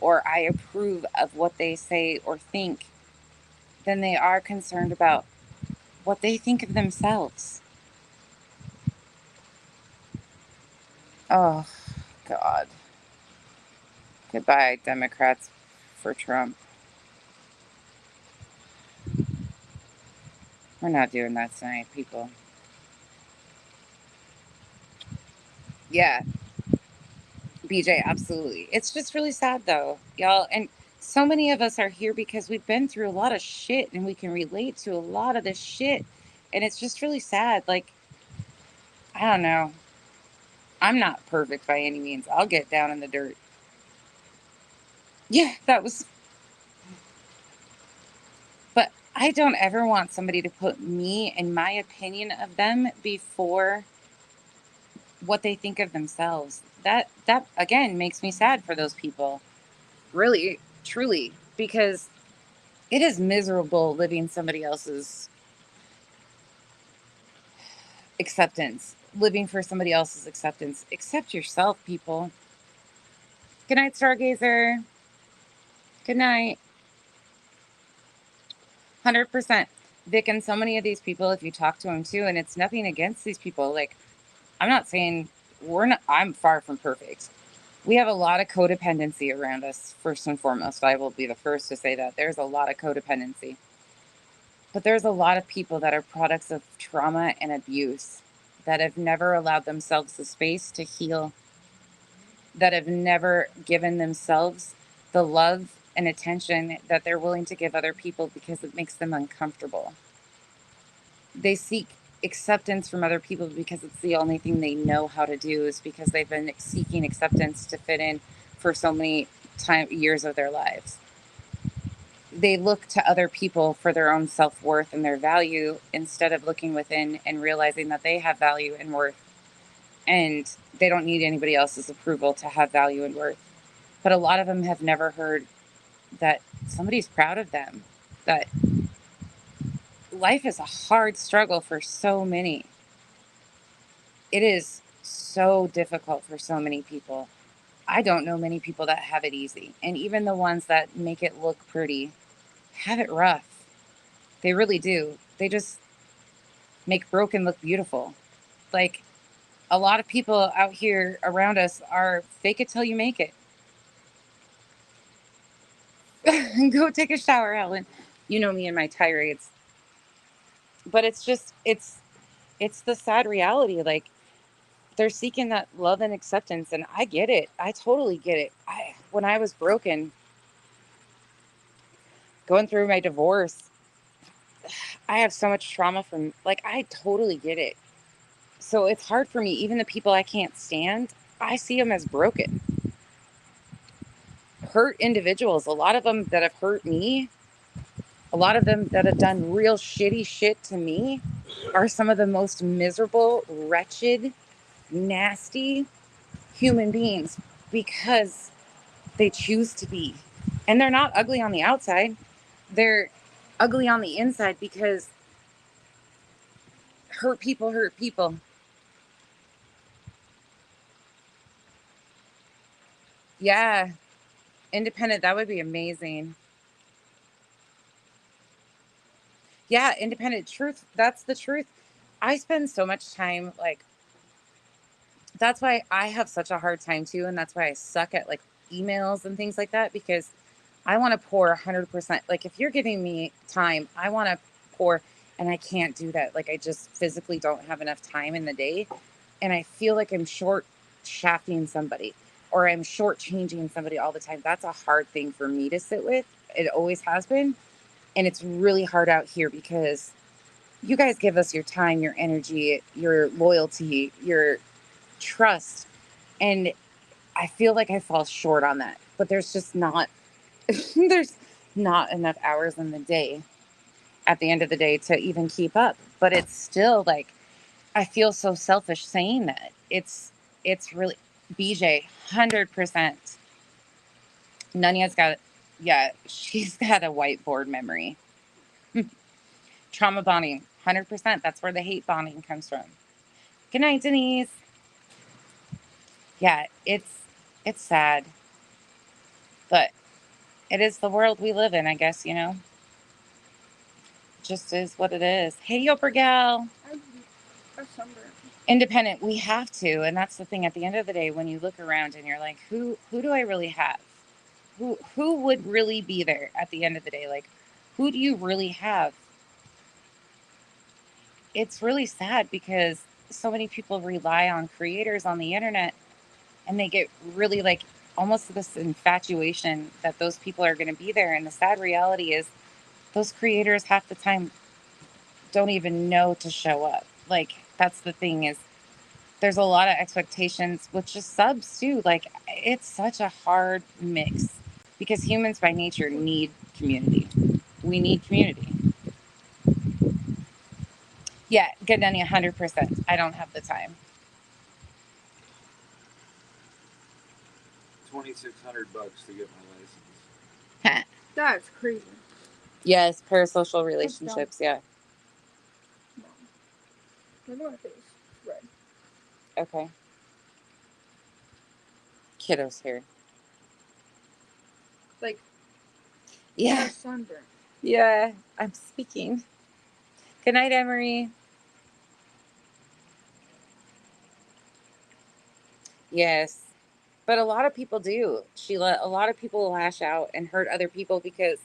or I approve of what they say or think than they are concerned about what they think of themselves. Oh, God. Goodbye, Democrats for Trump. We're not doing that tonight, people. Yeah, BJ, absolutely. It's just really sad, though, y'all. And so many of us are here because we've been through a lot of shit and we can relate to a lot of this shit. And it's just really sad. Like, I don't know. I'm not perfect by any means. I'll get down in the dirt. Yeah, that was. But I don't ever want somebody to put me and my opinion of them before what they think of themselves. That again makes me sad for those people. Really, truly, because it is miserable living somebody else's acceptance, living for somebody else's acceptance. Accept yourself, people. Good night, Stargazer. Good night. 100%. Vic, and so many of these people, if you talk to them too, and it's nothing against these people, like, I'm not saying I'm far from perfect. We have a lot of codependency around us, first and foremost. I will be the first to say that. There's a lot of codependency. But there's a lot of people that are products of trauma and abuse that have never allowed themselves the space to heal, that have never given themselves the love and attention that they're willing to give other people because it makes them uncomfortable. They seek acceptance from other people because it's the only thing they know how to do, is because they've been seeking acceptance to fit in for so many years of their lives. They look to other people for their own self-worth and their value instead of looking within and realizing that they have value and worth, and they don't need anybody else's approval to have value and worth. But a lot of them have never heard that somebody's proud of them, that life is a hard struggle for so many. It is so difficult for so many people. I don't know many people that have it easy. And even the ones that make it look pretty have it rough. They really do. They just make broken look beautiful. Like, a lot of people out here around us are fake it till you make it. Go take a shower, Helen. You know me and my tirades. But it's just, it's the sad reality. Like, they're seeking that love and acceptance, and I get it. I totally get it. When I was broken, going through my divorce, I have so much trauma from, like, I totally get it. So it's hard for me. Even the people I can't stand, I see them as broken, hurt individuals. A lot of them that have hurt me, a lot of them that have done real shitty shit to me, are some of the most miserable, wretched, nasty human beings because they choose to be. And they're not ugly on the outside. They're ugly on the inside because hurt people hurt people. Yeah, independent, that would be amazing. Yeah, independent truth. That's the truth. I spend so much time, like, that's why I have such a hard time too. And that's why I suck at like emails and things like that, because I want to pour 100%. Like, if you're giving me time, I want to pour, and I can't do that. Like, I just physically don't have enough time in the day. And I feel like I'm short shafting somebody, or I'm shortchanging somebody all the time. That's a hard thing for me to sit with. It always has been. And it's really hard out here because you guys give us your time, your energy, your loyalty, your trust. And I feel like I fall short on that. But there's just not, there's not enough hours in the day at the end of the day to even keep up. But it's still like, I feel so selfish saying that. It's really, BJ, 100%. Nania's got, yeah, she's got a whiteboard memory. Trauma bonding, 100%. That's where the hate bonding comes from. Good night, Denise. Yeah, it's sad, but it is the world we live in, I guess, you know? Just is what it is. Hey, Yoper Gal. A sunburn. Independent, we have to. And that's the thing. At the end of the day, when you look around and you're like, who do I really have? Who would really be there at the end of the day? Like, who do you really have? It's really sad because so many people rely on creators on the internet and they get really like almost this infatuation that those people are going to be there. And the sad reality is those creators half the time don't even know to show up. Like, that's the thing is there's a lot of expectations with just subs too. Like, it's such a hard mix because humans by nature need community. We need community. Yeah, good Nanny, 100%. I don't have the time. $2,600 to get my license. That's crazy. Yes, parasocial relationships. Yeah. No. Look at my face. It's red. Okay. Kiddo's here. Like, Yeah. sunburn. Yeah, I'm speaking. Good night, Emery. Yes. But a lot of people do, Sheila. A lot of people lash out and hurt other people because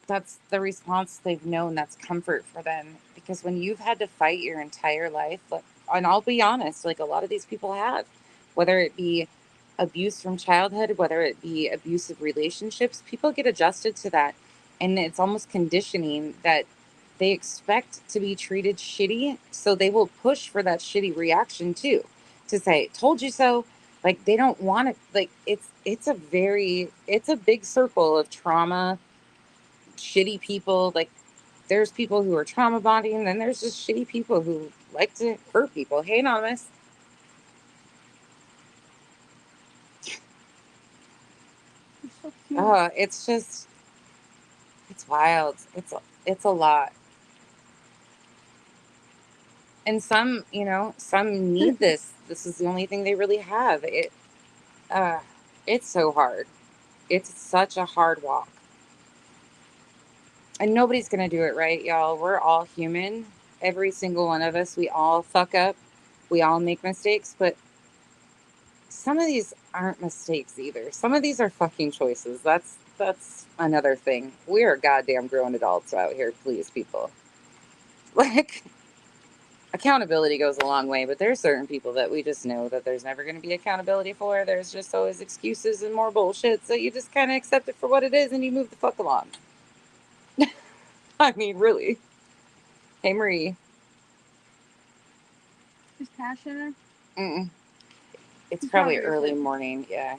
that's the response they've known. That's comfort for them. Because when you've had to fight your entire life, like, and I'll be honest, like a lot of these people have, whether it be abuse from childhood, whether it be abusive relationships, people get adjusted to that. And it's almost conditioning that they expect to be treated shitty. So they will push for that shitty reaction too, to say, told you so. Like they don't want it. Like it's a big circle of trauma, shitty people. Like there's people who are trauma bonding, and then there's just shitty people who like to hurt people. Hey, Anonymous. So cute. It's wild. It's a lot. And some, some need this. This is the only thing they really have. It's so hard. It's such a hard walk. And nobody's going to do it right, y'all. We're all human. Every single one of us, we all fuck up. We all make mistakes, but some of these aren't mistakes either. Some of these are fucking choices. That's another thing. We are goddamn grown adults out here, please, people. Like, accountability goes a long way, but there's certain people that we just know that there's never going to be accountability for. There's just always excuses and more bullshit, so you just kind of accept it for what it is and you move the fuck along. I mean, really. Hey, Marie. Is Cash in there? Mm-mm. It's He's probably probably early asleep. morning, yeah.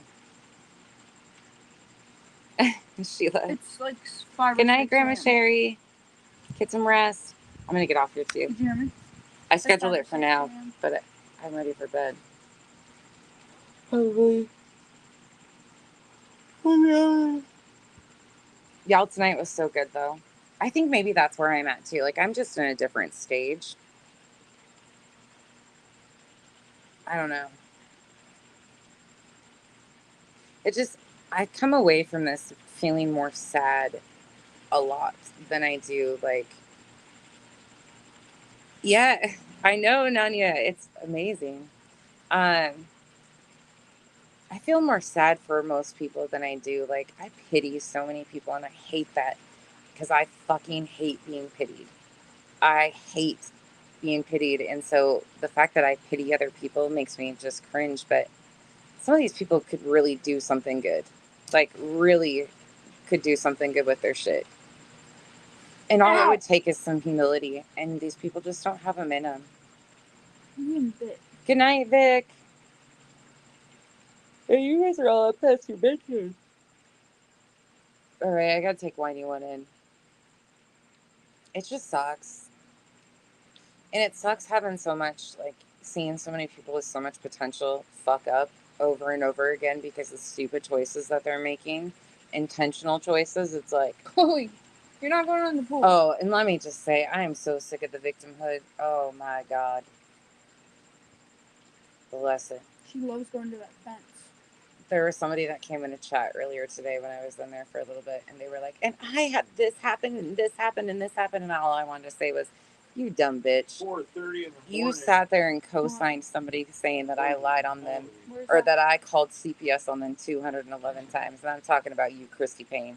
Sheila. It's like 5 Good or night, 6 Grandma a.m. Sherry. Get some rest. I'm going to get off here, too. Did you hear me? I scheduled it for 6 now, a.m. but I'm ready for bed. Probably. Oh, yeah. Y'all, tonight was so good, though. I think maybe that's where I'm at, too. Like, I'm just in a different stage. I don't know. I come away from this feeling more sad a lot than I do, like, yeah, I know, Nanya. It's amazing. Um, I feel more sad for most people than I do. Like, I pity so many people, and I hate that because I fucking hate being pitied. I hate being pitied. And so the fact that I pity other people makes me just cringe. But some of these people could really do something good. Like, really could do something good with their shit. And all it would take is some humility. And these people just don't have them in them. Good night, Vic. Hey, you guys are all up past your bedtime. All right, I gotta take Whiny one in. It just sucks. And it sucks having so much, like, seeing so many people with so much potential fuck up over and over again because of stupid choices that they're making. Intentional choices. It's like, Chloe, you're not going in the pool. oh, and let me just say, I am so sick of the victimhood. Oh my God. the lesson. She loves going to that fence. There was somebody that came in a chat earlier today when I was in there for a little bit, and they were like, and I had this happen, and this happened, and this happened, and all I wanted to say was, you dumb bitch. 4:30 in the morning. You sat there and co-signed somebody saying that I lied on them, or that I called CPS on them 211 times, and I'm talking about you, Christy Payne.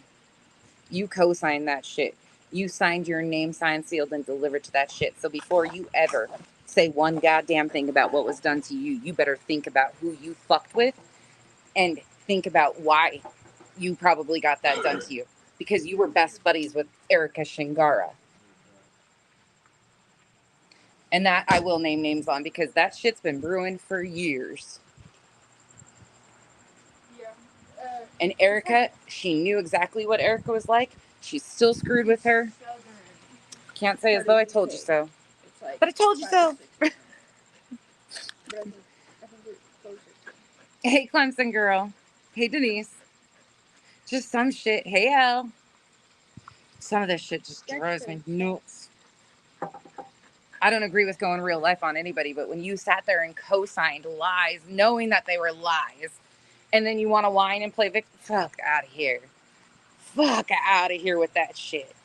You co-signed that shit. You signed your name, signed, sealed, and delivered to that shit. So before you ever say one goddamn thing about what was done to you, you better think about who you fucked with and think about why you probably got that done to you. Because you were best buddies with Erica Shingara. And that I will name names on because that shit's been brewing for years. Yeah. And Erica, she knew exactly what Erica was like. She's still screwed with her. Can't say as though I told you so. Like but I told you so. Hey, Clemson girl. Hey, Denise. Just some shit. Hey, Elle. Some of this shit just drives me nuts. I don't agree with going real life on anybody, but when you sat there and co-signed lies, knowing that they were lies, and then you want to whine and play victim, fuck out of here. Fuck out of here with that shit.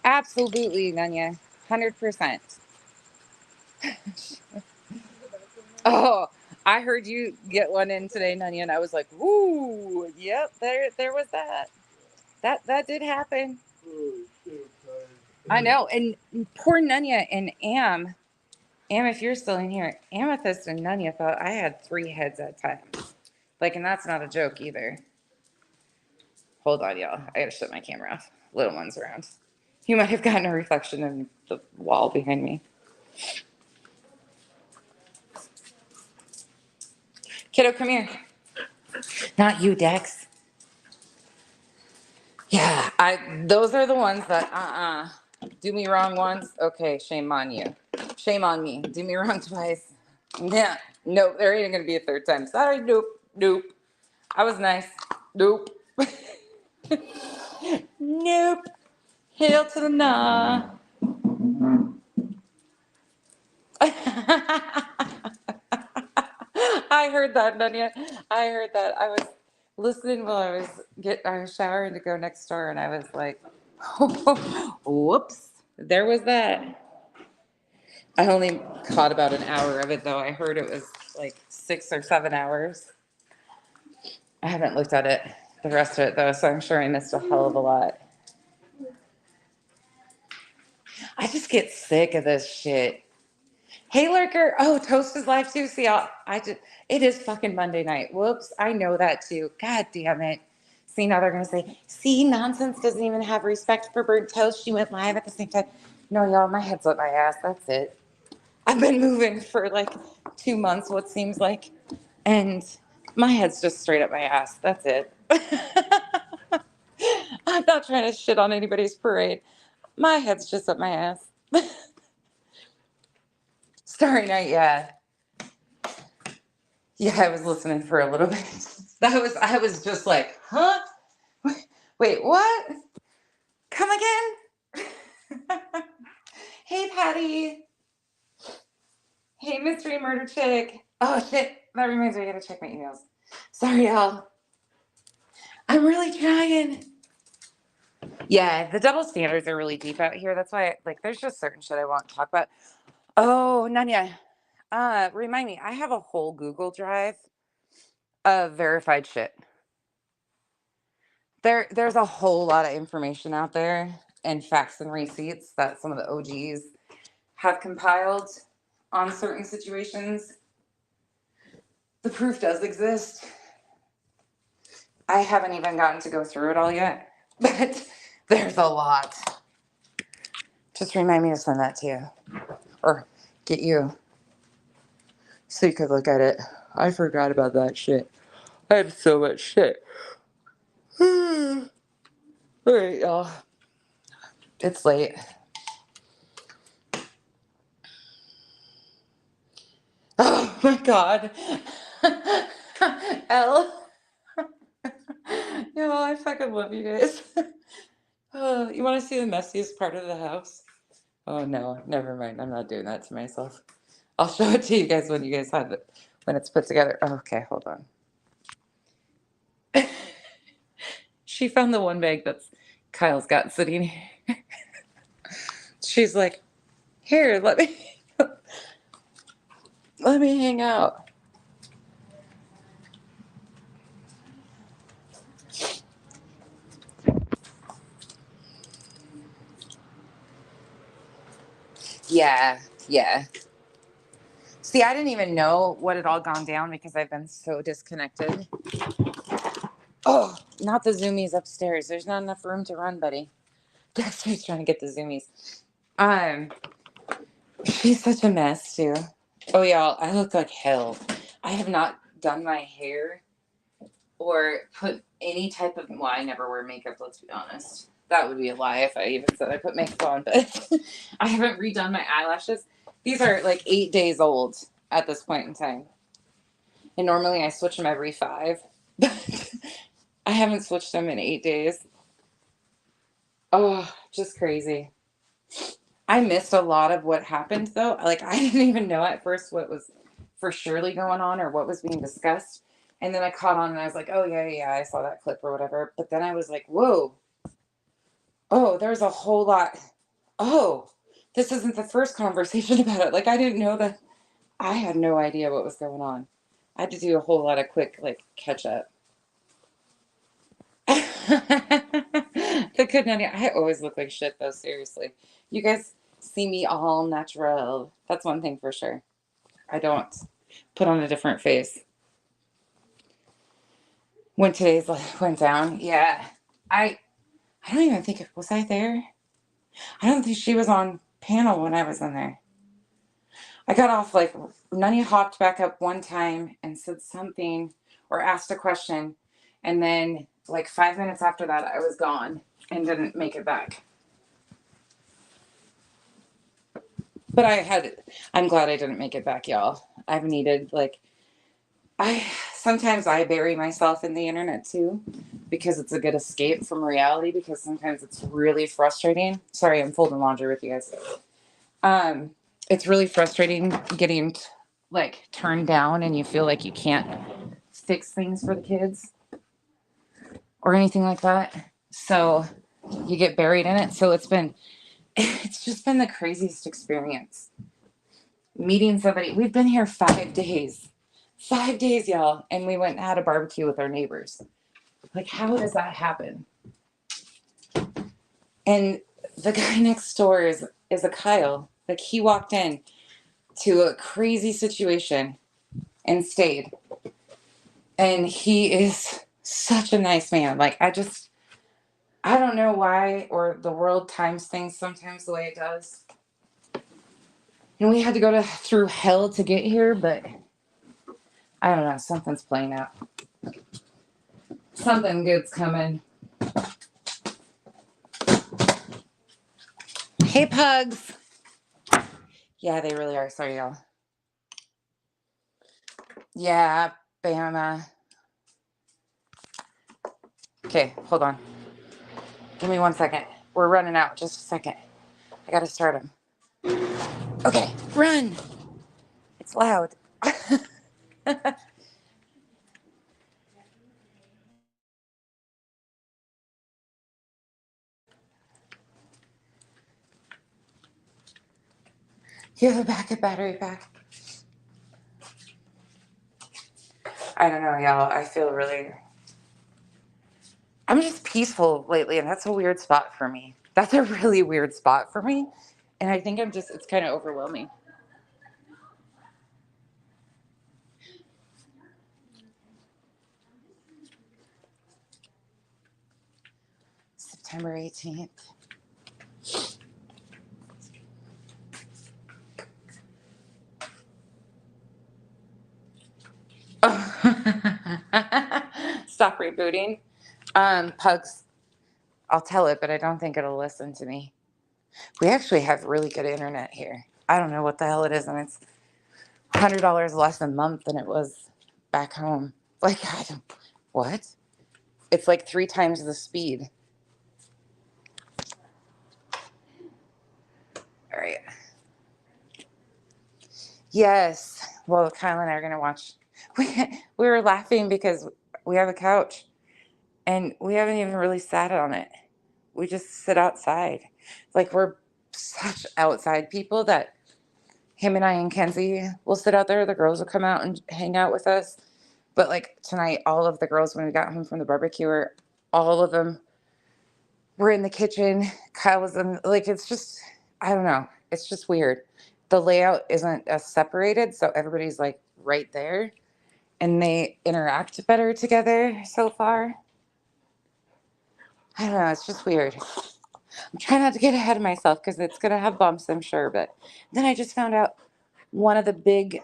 Absolutely, Nunya. 100%. Oh, I heard you get one in today, Nunya, and I was like, "Woo, yep, there was that. That did happen." I know, and poor Nunya and Am, if you're still in here, Amethyst and Nunya thought I had 3 heads at times. Like, and that's not a joke either. Hold on, y'all. I gotta shut my camera off. Little one's around. You might have gotten a reflection in the wall behind me. Kiddo, come here. Not you, Dex. Yeah, those are the ones that do me wrong once. Okay, shame on you. Shame on me. Do me wrong twice. Yeah. Nope, there ain't gonna be a third time. Sorry, nope. I was nice. Nope. Nope. Hail to the nah. I heard that, Nunya. I heard that. I was listening while I was showering to go next door, and I was like, whoops, there was that. I only caught about an hour of it, though. I heard it was like 6 or 7 hours. I haven't looked at it, the rest of it, though, so I'm sure I missed a hell of a lot. I just get sick of this shit. Hey, Lurker. Oh, Toast is live too. See, it is fucking Monday night. Whoops. I know that too. God damn it. See, now they're going to say, see, Nonsense doesn't even have respect for burnt toast. She went live at the same time. No, y'all, my head's up my ass. That's it. I've been moving for like 2 months, what seems like. And my head's just straight up my ass. That's it. I'm not trying to shit on anybody's parade. My head's just up my ass. Starry night, yeah. Yeah, I was listening for a little bit. I was just like, huh? Wait, what? Come again? Hey, Patty. Hey, Mystery Murder Chick. Oh, shit. That reminds me, I gotta check my emails. Sorry, y'all. I'm really trying. Yeah, the double standards are really deep out here. That's why, there's just certain shit I won't talk about. Oh, Nanya. Remind me, I have a whole Google Drive of verified shit. There's a whole lot of information out there and facts and receipts that some of the OGs have compiled on certain situations. The proof does exist. I haven't even gotten to go through it all yet, but there's a lot. Just remind me to send that to you or get you so you could look at it. I forgot about that shit. I have so much shit. All right, y'all. It's late. Oh my God. Elle. Yo, I fucking love you guys. You want to see the messiest part of the house? Oh no, never mind. I'm not doing that to myself. I'll show it to you guys when you guys have it, when it's put together. Oh, okay, hold on. She found the one bag that's Kyle's got sitting here. She's like, here, let me hang out. Yeah, yeah. See, I didn't even know what had all gone down because I've been so disconnected. Oh, not the zoomies upstairs. There's not enough room to run, buddy. Dexter's trying to get the zoomies. Um, she's such a mess too. Oh y'all, I look like hell. I have not done my hair or put any type of, well, I never wear makeup, let's be honest. That would be a lie if I even said I put makeup on, but I haven't redone my eyelashes. These are like 8 days old at this point in time. And normally I switch them every 5, but I haven't switched them in 8 days. Oh, just crazy. I missed a lot of what happened though. Like I didn't even know at first what was for surely going on or what was being discussed. And then I caught on and I was like, oh yeah, I saw that clip or whatever. But then I was like, whoa. Oh, there's a whole lot. Oh, this isn't the first conversation about it. Like I didn't know that. I had no idea what was going on. I had to do a whole lot of quick like catch up. The good nanny. I always look like shit though, seriously. You guys see me all natural. That's one thing for sure. I don't put on a different face. When today's went down, yeah. I don't even think was I there? I don't think she was on panel when I was in there. I got off like Nunny hopped back up one time and said something or asked a question, and then like 5 minutes after that I was gone and didn't make it back. But I'm glad I didn't make it back, y'all. I've needed sometimes I bury myself in the internet too because it's a good escape from reality because sometimes it's really frustrating. Sorry, I'm folding laundry with you guys. It's really frustrating getting like turned down and you feel like you can't fix things for the kids or anything like that. So you get buried in it. So it's just been the craziest experience. Meeting somebody. We've been here 5 days. 5 days, y'all. And we went and had a barbecue with our neighbors. Like, how does that happen? And the guy next door is a Kyle. Like, he walked in to a crazy situation and stayed. And he is such a nice man. Like, I don't know why, or the world times things sometimes the way it does. And we had to go through hell to get here, but I don't know. Something's playing out. Something good's coming. Hey, pugs. Yeah, they really are. Sorry, y'all. Yeah, Bama. Okay, hold on. Give me 1 second. We're running out. Just a second. I gotta start them. Okay, run. It's loud. You have a backup battery pack. I don't know, y'all. I'm just peaceful lately, and that's a weird spot for me. That's a really weird spot for me. And I think it's kind of overwhelming. September 18th. Stop rebooting. Pugs, I'll tell it, but I don't think it'll listen to me. We actually have really good internet here. I don't know what the hell it is, and it's $100 less a month than it was back home. Like, what? It's like 3 times the speed. All Yes. Well, Kyle and I are going to watch. We, we were laughing because we have a couch and we haven't even really sat on it. We just sit outside. Like we're such outside people that him and I and Kenzie will sit out there. The girls will come out and hang out with us. But like tonight, all of the girls, when we got home from the barbecue, all of them were in the kitchen. Kyle was in, like, it's just, I don't know. It's just weird. The layout isn't as separated. So everybody's like right there and they interact better together so far. I don't know. It's just weird. I'm trying not to get ahead of myself because it's going to have bumps, I'm sure. But then I just found out one of the big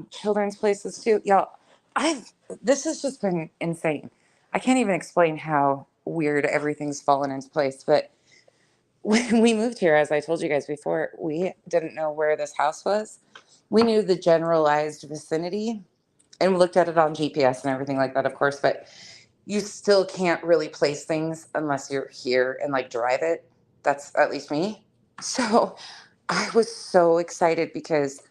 children's places too. Y'all, I've this has just been insane. I can't even explain how weird everything's fallen into place. But when we moved here, as I told you guys before, we didn't know where this house was. We knew the generalized vicinity and we looked at it on GPS and everything like that, of course, but you still can't really place things unless you're here and like drive it. That's at least me. So I was so excited because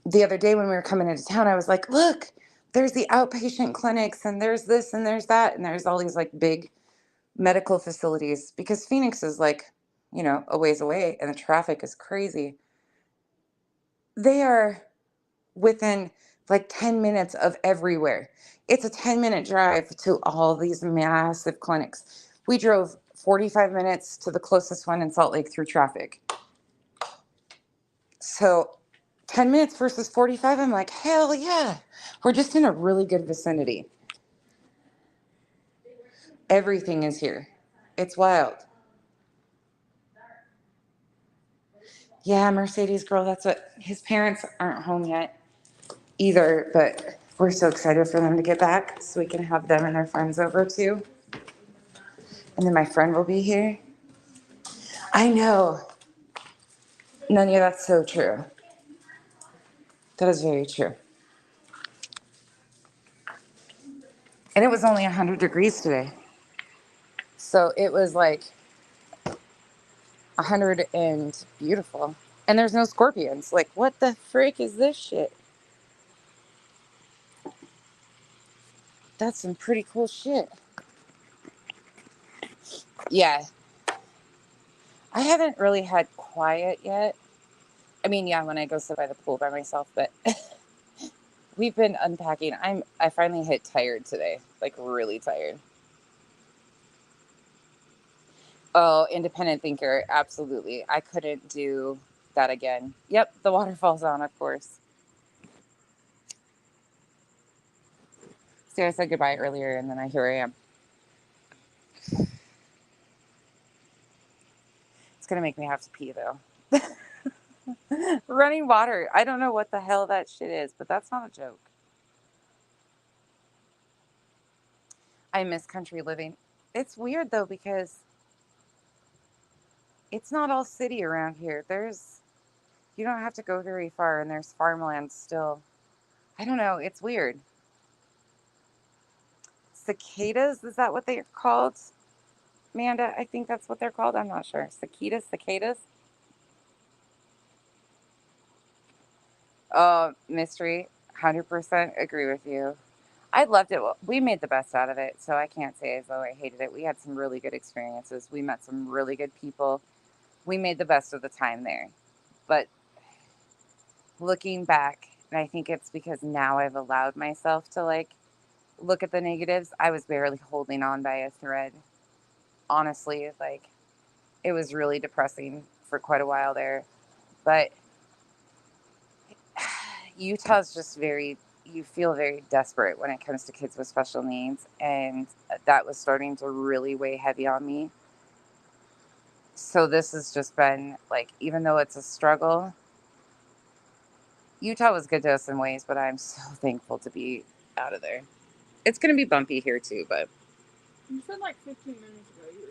the other day when we were coming into town, I was like, look, there's the outpatient clinics and there's this and there's that. And there's all these like big medical facilities because Phoenix is like, a ways away and the traffic is crazy. They are within like 10 minutes of everywhere. It's a 10-minute drive to all these massive clinics. We drove 45 minutes to the closest one in Salt Lake through traffic. So 10 minutes versus 45, I'm like, hell yeah. We're just in a really good vicinity. Everything is here. It's wild. Yeah, Mercedes girl, that's what his parents aren't home yet either, but we're so excited for them to get back so we can have them and their friends over too. And then my friend will be here. I know. Nanya, that's so true. That is very true. And it was only 100 degrees today. So it was like 100 and beautiful. And there's no scorpions. Like, what the frick is this shit? That's some pretty cool shit. Yeah. I haven't really had quiet yet. I mean, yeah, when I go sit by the pool by myself, but we've been unpacking. I finally hit tired today. Like really tired. Oh, independent thinker, absolutely. I couldn't do that again. Yep, the waterfall's on, of course. See, I said goodbye earlier, and then here I am. It's gonna make me have to pee though. Running water. I don't know what the hell that shit is, but that's not a joke. I miss country living. It's weird though because it's not all city around here. You don't have to go very far, and there's farmland still. I don't know. It's weird. Cicadas, is that what they're called? Amanda, I think that's what they're called. I'm not sure. Cicadas. Oh, mystery. 100% agree with you. I loved it. We made the best out of it, so I can't say as though I hated it. We had some really good experiences. We met some really good people. We made the best of the time there. But looking back, and I think it's because now I've allowed myself to like look at the negatives. I was barely holding on by a thread. Honestly, like it was really depressing for quite a while there. But Utah's just you feel very desperate when it comes to kids with special needs. And that was starting to really weigh heavy on me. So this has just been like, even though it's a struggle, Utah was good to us in ways, but I'm so thankful to be out of there. It's going to be bumpy here too, but. You said like 15 minutes ago you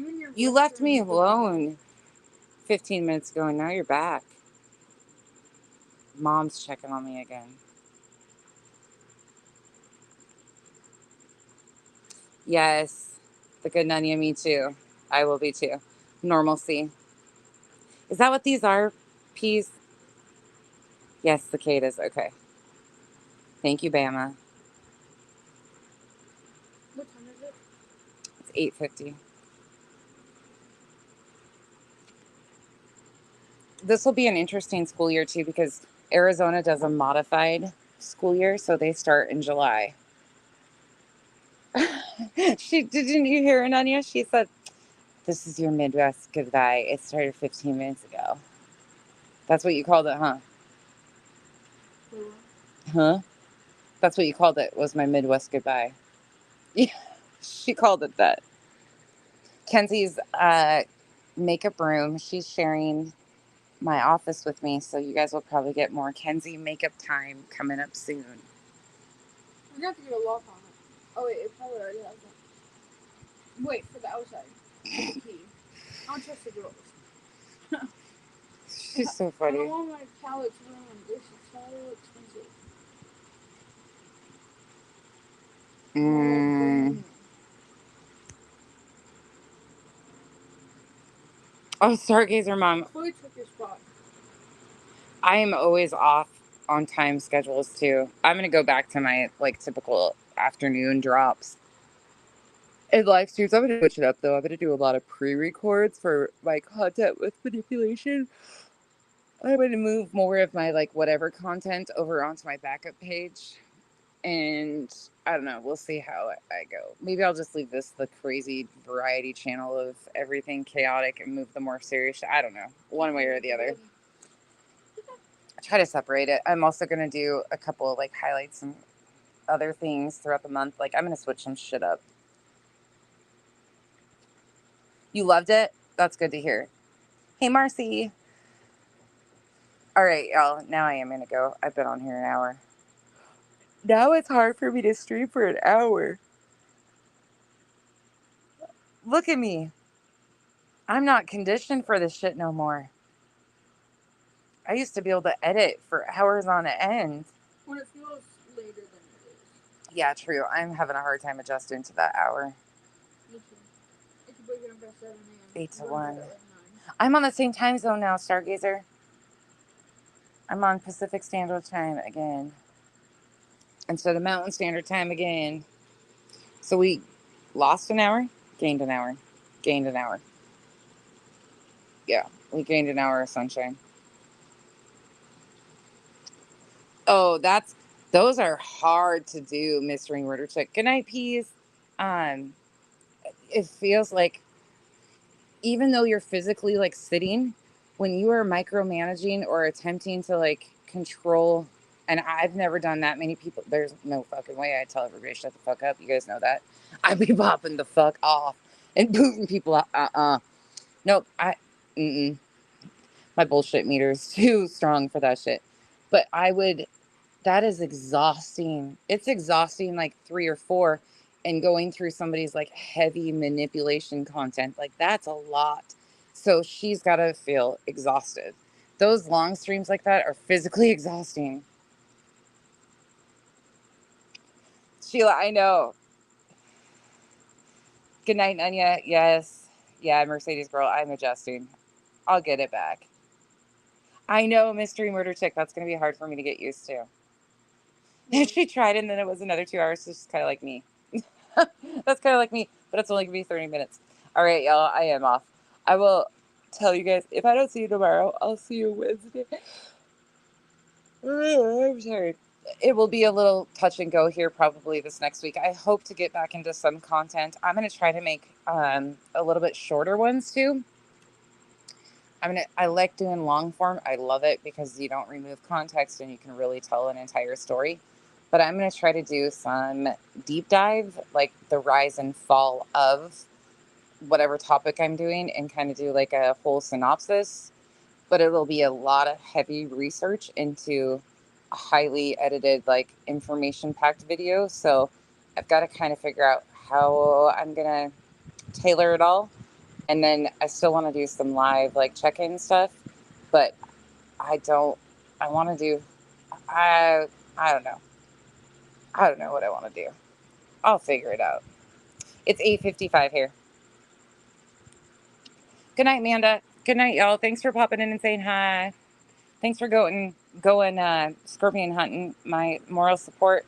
were done. You left me alone 15 minutes ago and now you're back. Mom's checking on me again. Yes, the good Nunya, me too. I will be too. Normalcy. Is that what these are? Peas? Yes, cicadas. Okay. Thank you, Bama. What time is it? It's 8:50. This will be an interesting school year too because Arizona does a modified school year, so they start in July. Didn't you hear it, Anya? She said, "This is your Midwest goodbye. It started 15 minutes ago." That's what you called it, huh? Wait, what? Huh? That's what you called it. Was my Midwest goodbye? Yeah, she called it that. Kenzie's makeup room. She's sharing my office with me, so you guys will probably get more Kenzie makeup time coming up soon. We're gonna have to get a lock on it. Oh wait, it probably already has one. Wait, for the outside. For the key. I don't trust the girls. She's so I funny. don't want my palette to ruin. This is so expensive. They're like brand new. Oh, Stargazer Mom. Chloe took your spot. I am always off on time schedules too. I'm gonna go back to my like typical afternoon drops. And live streams, I'm gonna switch it up though. I'm gonna do a lot of pre-records for my content with manipulation. I'm gonna move more of my like whatever content over onto my backup page. And I don't know, we'll see how I go. Maybe I'll just leave this the crazy variety channel of everything chaotic and move the more serious. I don't know, one way or the other. Try to separate it. I'm also going to do a couple of like highlights and other things throughout the month. Like I'm going to switch some shit up. You loved it? That's good to hear. Hey, Marcy. All right, y'all. Now I am going to go. I've been on here an hour. Now it's hard for me to stream for an hour. Look at me. I'm not conditioned for this shit no more. I used to be able to edit for hours on end. When it feels later than it is. Yeah, true. I'm having a hard time adjusting to that hour. Me too. I keep waking up at 7 a.m. 8 to Going to 1. bed at, like, 9. I'm on the same time zone now, Stargazer. I'm on Pacific Standard Time again instead of Mountain Standard Time again. So we lost an hour, gained an hour, gained an hour. Yeah, we gained an hour of sunshine. Oh, those are hard to do, Mystery Murder Chick. Good night, Peas. It feels like even though you're physically like sitting, when you are micromanaging or attempting to like control, and I've never done that many people, there's no fucking way I tell everybody shut the fuck up. You guys know that. I'd be popping the fuck off and booting people out. Nope. My bullshit meter is too strong for that shit. But that is exhausting. It's exhausting like 3 or 4 and going through somebody's like heavy manipulation content. Like that's a lot. So she's got to feel exhausted. Those long streams like that are physically exhausting. Sheila, I know. Good night, Anya. Yes. Yeah, Mercedes girl, I'm adjusting. I'll get it back. I know, Mystery Murder Chick. That's going to be hard for me to get used to. Yeah. She tried, and then it was another 2 hours. So she's kind of like me. That's kind of like me, but it's only going to be 30 minutes. All right, y'all. I am off. I will tell you guys, if I don't see you tomorrow, I'll see you Wednesday. I'm sorry. It will be a little touch and go here probably this next week. I hope to get back into some content. I'm going to try to make a little bit shorter ones too. I like doing long form. I love it because you don't remove context and you can really tell an entire story. But I'm going to try to do some deep dive, like the rise and fall of whatever topic I'm doing, and kind of do like a whole synopsis. But it'll be a lot of heavy research into a highly edited, like information packed video. So I've got to kind of figure out how I'm going to tailor it all. And then I still want to do some live like check-in stuff, but I want to do, I, I don't know. I don't know what I want to do. I'll figure it out. It's 8:55 here. Good night, Amanda. Good night, y'all. Thanks for popping in and saying hi. Thanks for going scorpion hunting. My moral support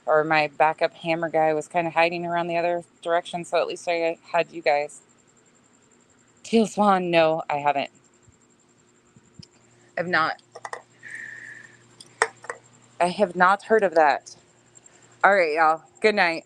or my backup hammer guy was kind of hiding around the other direction, so at least I had you guys. Teal swan, no, I haven't. I've not. I have not heard of that. All right, y'all. Good night.